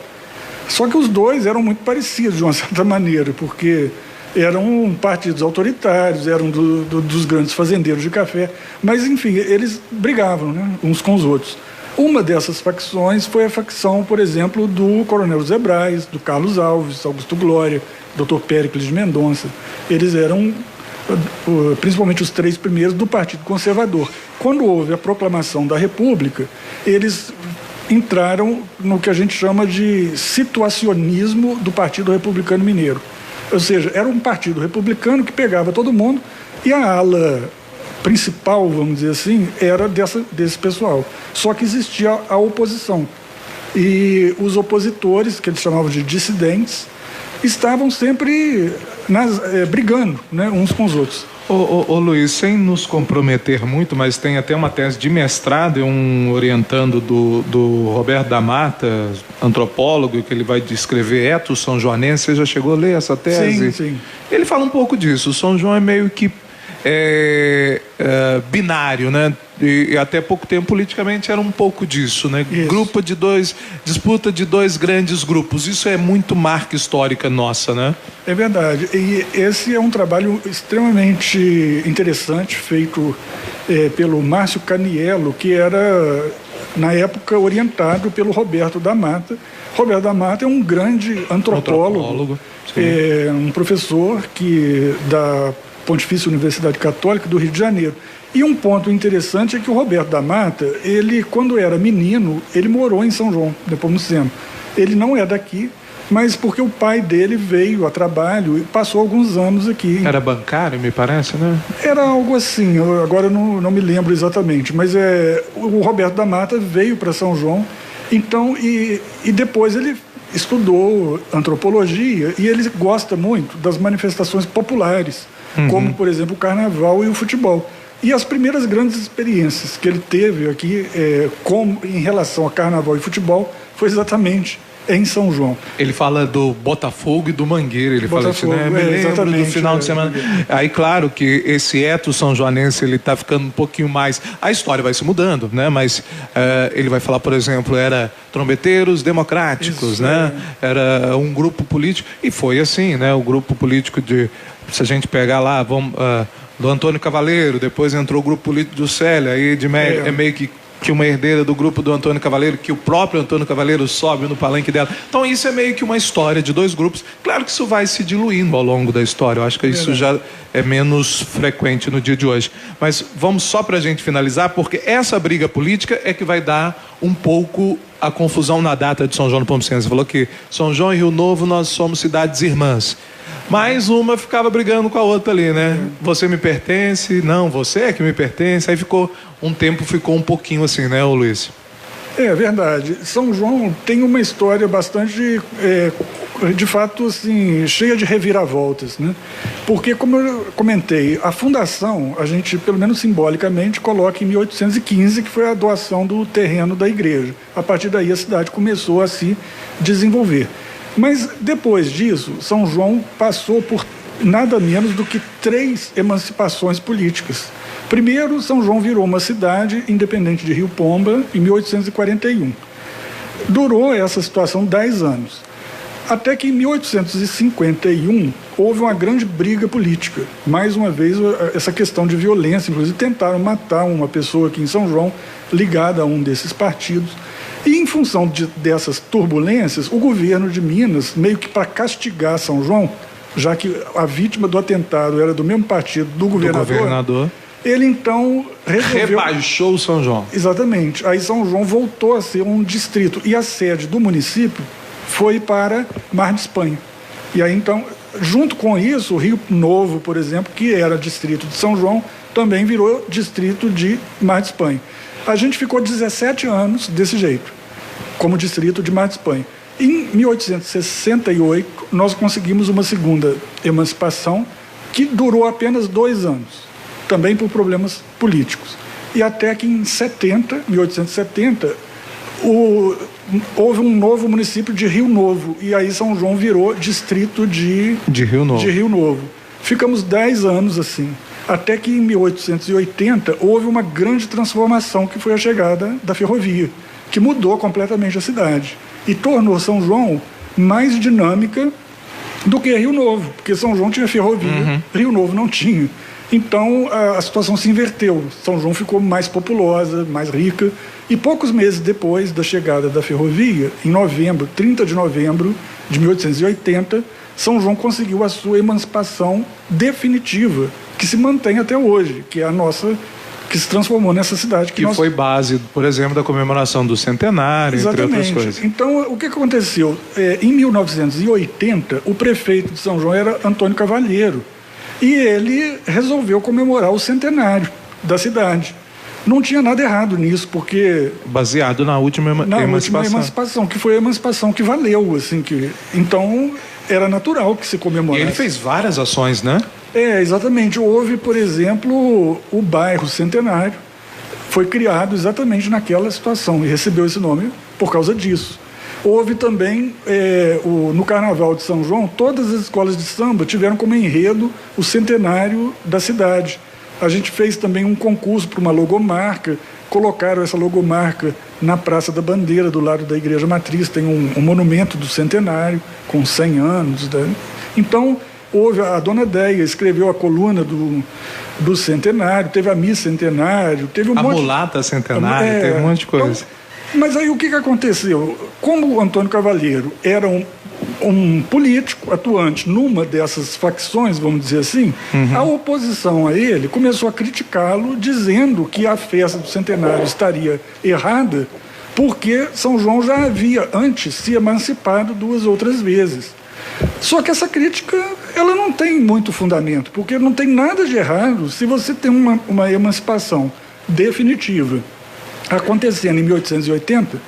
Só que os 2 eram muito parecidos, de uma certa maneira, porque eram partidos autoritários, eram dos grandes fazendeiros de café, mas, enfim, eles brigavam, né, uns com os outros. Uma dessas facções foi a facção, por exemplo, do Coronel José Braz, do Carlos Alves, Augusto Glória, Dr. Péricles de Mendonça. Eles eram, principalmente os 3 primeiros, do Partido Conservador. Quando houve a proclamação da República, eles entraram no que a gente chama de situacionismo do Partido Republicano Mineiro. Ou seja, era um partido republicano que pegava todo mundo e a ala principal, vamos dizer assim, era desse pessoal. Só que existia a oposição. E os opositores, que eles chamavam de dissidentes, estavam sempre brigando, né, uns com os outros. Ô Luiz, sem nos comprometer muito, mas tem até uma tese de mestrado, orientando do Roberto da Mata, antropólogo, que ele vai descrever etos são joanense. Você já chegou a ler essa tese? Sim. Ele fala um pouco disso. O São João é meio que binário, né? E até pouco tempo, politicamente, era um pouco disso, né? Isso. Disputa de dois grandes grupos. Isso é muito marca histórica nossa, né? É verdade. E esse é um trabalho extremamente interessante, feito pelo Márcio Caniello, que era, na época, orientado pelo Roberto da Mata. Roberto da Mata é um grande antropólogo, um professor da Pontifícia Universidade Católica do Rio de Janeiro. E um ponto interessante é que o Roberto da Mata, ele, quando era menino, ele morou em São João, Nepomuceno. Ele não é daqui, mas porque o pai dele veio a trabalho e passou alguns anos aqui. Era bancário, me parece, né? Era algo assim, agora eu não me lembro exatamente, mas o Roberto da Mata veio para São João, então, e depois ele estudou antropologia e ele gosta muito das manifestações populares, como, por exemplo, o carnaval e o futebol. E as primeiras grandes experiências que ele teve aqui em relação a carnaval e futebol foi exatamente em São João. Ele fala do Botafogo e do Mangueira, ele fala isso, né? Me lembro do final de semana. Aí, claro que esse eto são-joanense, ele tá ficando um pouquinho mais... A história vai se mudando, né? Mas ele vai falar, por exemplo, era trombeteiros democráticos, isso, né? Era um grupo político, e foi assim, né? O grupo político se a gente pegar lá, do Antônio Cavaleiro, depois entrou o grupo político do Célia, aí é meio que uma herdeira do grupo do Antônio Cavaleiro, que o próprio Antônio Cavaleiro sobe no palanque dela. Então isso é meio que uma história de dois grupos. Claro que isso vai se diluindo ao longo da história, eu acho que isso já é menos frequente no dia de hoje. Mas vamos só para a gente finalizar, porque essa briga política é que vai dar um pouco a confusão na data de São João do Nepomuceno. Você falou que São João e Rio Novo nós somos cidades irmãs. Mas uma ficava brigando com a outra ali, né? Você me pertence, não, você é que me pertence. Aí ficou um pouquinho assim, né, Luiz? É verdade. São João tem uma história bastante, de fato, assim, cheia de reviravoltas, né? Porque, como eu comentei, a fundação, a gente, pelo menos simbolicamente, coloca em 1815, que foi a doação do terreno da igreja. A partir daí a cidade começou a se desenvolver. Mas depois disso, São João passou por nada menos do que 3 emancipações políticas. Primeiro, São João virou uma cidade independente de Rio Pomba em 1841. Durou essa situação 10 anos. Até que em 1851 houve uma grande briga política. Mais uma vez, essa questão de violência, inclusive tentaram matar uma pessoa aqui em São João ligada a um desses partidos. E em função dessas turbulências, o governo de Minas, meio que para castigar São João, já que a vítima do atentado era do mesmo partido do governador, ele então rebaixou São João. Exatamente. Aí São João voltou a ser um distrito e a sede do município foi para Mar de Espanha. E aí então, junto com isso, o Rio Novo, por exemplo, que era distrito de São João, também virou distrito de Mar de Espanha. A gente ficou 17 anos desse jeito, como distrito de Mar de Espanha. Em 1868, nós conseguimos uma segunda emancipação que durou apenas 2 anos, também por problemas políticos. E até que em 1870, houve um novo município de Rio Novo, e aí São João virou distrito de Rio Novo. Ficamos 10 anos assim. Até que em 1880 houve uma grande transformação, que foi a chegada da ferrovia, que mudou completamente a cidade e tornou São João mais dinâmica do que Rio Novo, porque São João tinha ferrovia, Rio Novo não tinha. Então a situação se inverteu. São João ficou mais populosa, mais rica, e poucos meses depois da chegada da ferrovia, em 30 de novembro de 1880, São João conseguiu a sua emancipação definitiva, que se mantém até hoje, que é a nossa, que se transformou nessa cidade. Que foi base, por exemplo, da comemoração do centenário, entre outras coisas. Então, o que aconteceu? Em 1980, o prefeito de São João era Antônio Cavaleiro, e ele resolveu comemorar o centenário da cidade. Não tinha nada errado nisso, porque... Baseado na última emancipação. Que foi a emancipação que valeu, assim, então era natural que se comemorasse. E ele fez várias ações, né? Exatamente. Houve, por exemplo, o bairro Centenário, foi criado exatamente naquela situação e recebeu esse nome por causa disso. Houve também, no Carnaval de São João, todas as escolas de samba tiveram como enredo o centenário da cidade. A gente fez também um concurso para uma logomarca, colocaram essa logomarca na Praça da Bandeira, do lado da Igreja Matriz, tem um monumento do centenário, com 100 anos. Né? Então, a Dona Déia escreveu a coluna do centenário, teve a missa centenário, teve um a monte... mulata centenário, teve um monte de coisa. Então, mas aí o que aconteceu? Como o Antônio Cavalheiro era um político atuante numa dessas facções, vamos dizer assim, a oposição a ele começou a criticá-lo, dizendo que a festa do centenário estaria errada, porque São João já havia antes se emancipado 2 outras vezes. Só que essa crítica, ela não tem muito fundamento, porque não tem nada de errado se você tem uma emancipação definitiva acontecendo em 1880,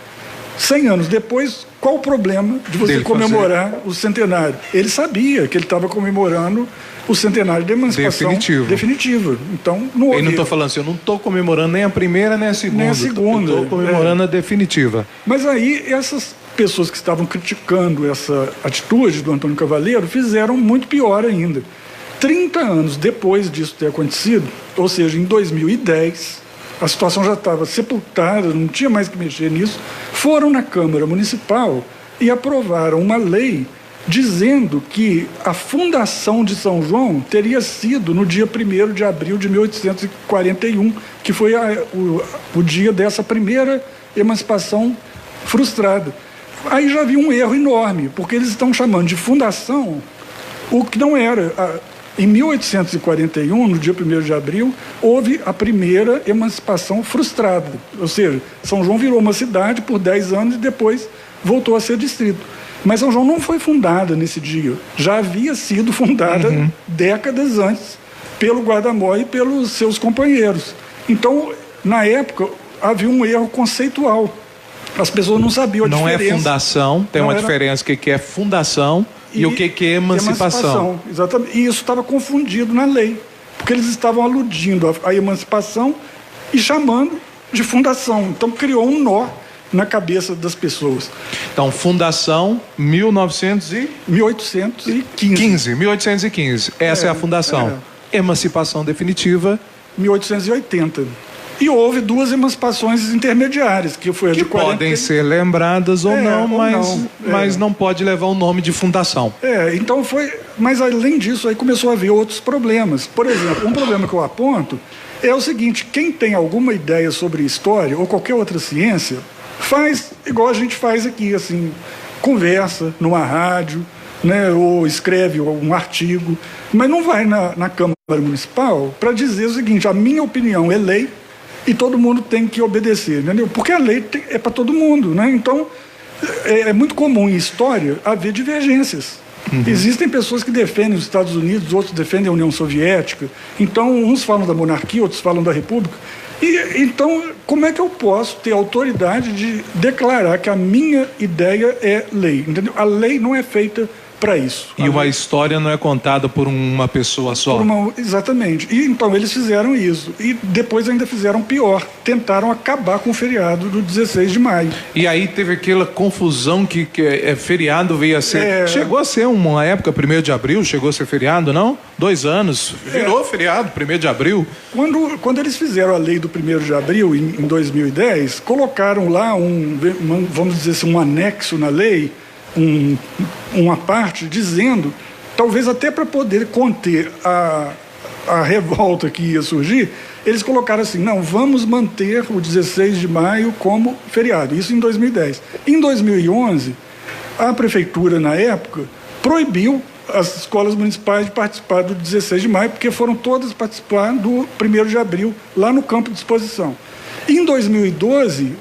100 anos depois. Qual o problema de você comemorar o centenário? Ele sabia que ele estava comemorando o centenário da emancipação definitiva. Então, não houve. Eu não estou falando assim, eu não estou comemorando nem a primeira nem a segunda. Nem a segunda. Estou comemorando a definitiva. Mas aí, essas pessoas que estavam criticando essa atitude do Antônio Cavalheiro fizeram muito pior ainda. 30 anos depois disso ter acontecido, ou seja, em 2010... a situação já estava sepultada, não tinha mais que mexer nisso, foram na Câmara Municipal e aprovaram uma lei dizendo que a fundação de São João teria sido no dia 1º de abril de 1841, que foi o dia dessa primeira emancipação frustrada. Aí já havia um erro enorme, porque eles estão chamando de fundação o que não era. Em 1841, no dia 1º de abril, houve a primeira emancipação frustrada. Ou seja, São João virou uma cidade por 10 anos e depois voltou a ser distrito. Mas São João não foi fundada nesse dia. Já havia sido fundada décadas antes pelo Guarda-Mó e pelos seus companheiros. Então, na época, havia um erro conceitual. As pessoas não sabiam a diferença. Não é fundação, tem uma diferença que é fundação e o que é emancipação. Exatamente. E isso estava confundido na lei, porque eles estavam aludindo à emancipação e chamando de fundação. Então criou um nó na cabeça das pessoas. Então, fundação 1815. Essa é a fundação. Emancipação definitiva 1880. E houve 2 emancipações intermediárias, que foi a de 40... podem ser lembradas ou não, mas não pode levar o nome de fundação. Então foi... Mas além disso, aí começou a haver outros problemas. Por exemplo, um problema que eu aponto é o seguinte: quem tem alguma ideia sobre história ou qualquer outra ciência, faz igual a gente faz aqui, assim, conversa numa rádio, né, ou escreve um artigo, mas não vai na Câmara Municipal para dizer o seguinte: a minha opinião é lei, e todo mundo tem que obedecer, entendeu? Porque a lei é para todo mundo, né? Então, é muito comum em história haver divergências. Existem pessoas que defendem os Estados Unidos, outros defendem a União Soviética. Então, uns falam da monarquia, outros falam da república. Então, como é que eu posso ter autoridade de declarar que a minha ideia é lei? Entendeu? A lei não é feita para isso. E uma história não é contada por uma pessoa só. Exatamente. E então eles fizeram isso. E depois ainda fizeram pior. Tentaram acabar com o feriado do 16 de maio. E aí teve aquela confusão que feriado veio a ser... Chegou a ser uma época, 1º de abril, chegou a ser feriado, não? 2 anos, virou feriado, 1º de abril. Quando eles fizeram a lei do 1º de abril, em 2010, colocaram lá vamos dizer assim, um anexo na lei, uma parte dizendo, talvez até para poder conter a revolta que ia surgir, eles colocaram assim: não, vamos manter o 16 de maio como feriado. Isso em 2010. Em 2011, a prefeitura, na época, proibiu as escolas municipais de participar do 16 de maio, porque foram todas participar do 1º de abril, lá no campo de exposição. Em 2012...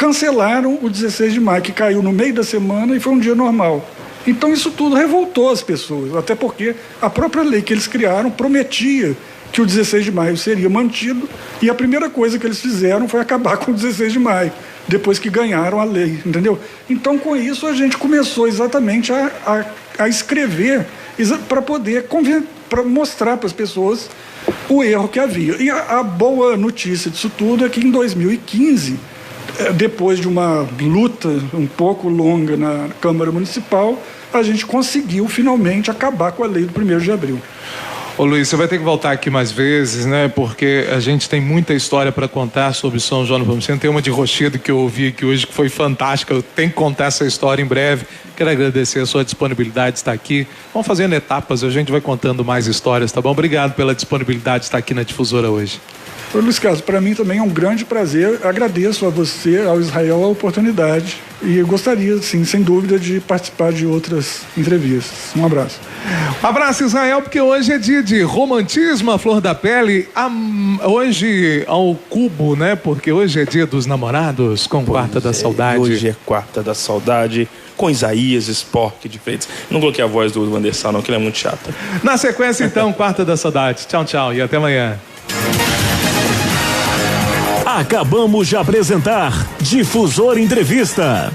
cancelaram o 16 de maio, que caiu no meio da semana e foi um dia normal. Então isso tudo revoltou as pessoas, até porque a própria lei que eles criaram prometia que o 16 de maio seria mantido, e a primeira coisa que eles fizeram foi acabar com o 16 de maio, depois que ganharam a lei, entendeu? Então, com isso, a gente começou exatamente a escrever para poder para mostrar para as pessoas o erro que havia. E a boa notícia disso tudo é que em 2015... depois de uma luta um pouco longa na Câmara Municipal, a gente conseguiu finalmente acabar com a lei do 1º de abril. Ô Luiz, você vai ter que voltar aqui mais vezes, né? Porque a gente tem muita história para contar sobre São João Nepomuceno. Tem uma de Rochedo que eu ouvi aqui hoje que foi fantástica. Eu tenho que contar essa história em breve. Quero agradecer a sua disponibilidade de estar aqui. Vamos fazendo etapas, a gente vai contando mais histórias, tá bom? Obrigado pela disponibilidade de estar aqui na Difusora hoje. Ô, Luiz Carlos, para mim também é um grande prazer. Agradeço a você, ao Israel, a oportunidade e gostaria, sim, sem dúvida, de participar de outras entrevistas. Um abraço. Um abraço, Israel, porque hoje é dia de romantismo, a flor da pele. Hoje ao cubo, né? Porque hoje é dia dos namorados com Quarta da Saudade. Hoje é Quarta da Saudade com Isaías Spork de Freitas. Não coloquei a voz do Vandersal, não, que ele é muito chata. Na sequência, então, Quarta da Saudade. Tchau, tchau e até amanhã. Acabamos de apresentar Difusora Entrevista.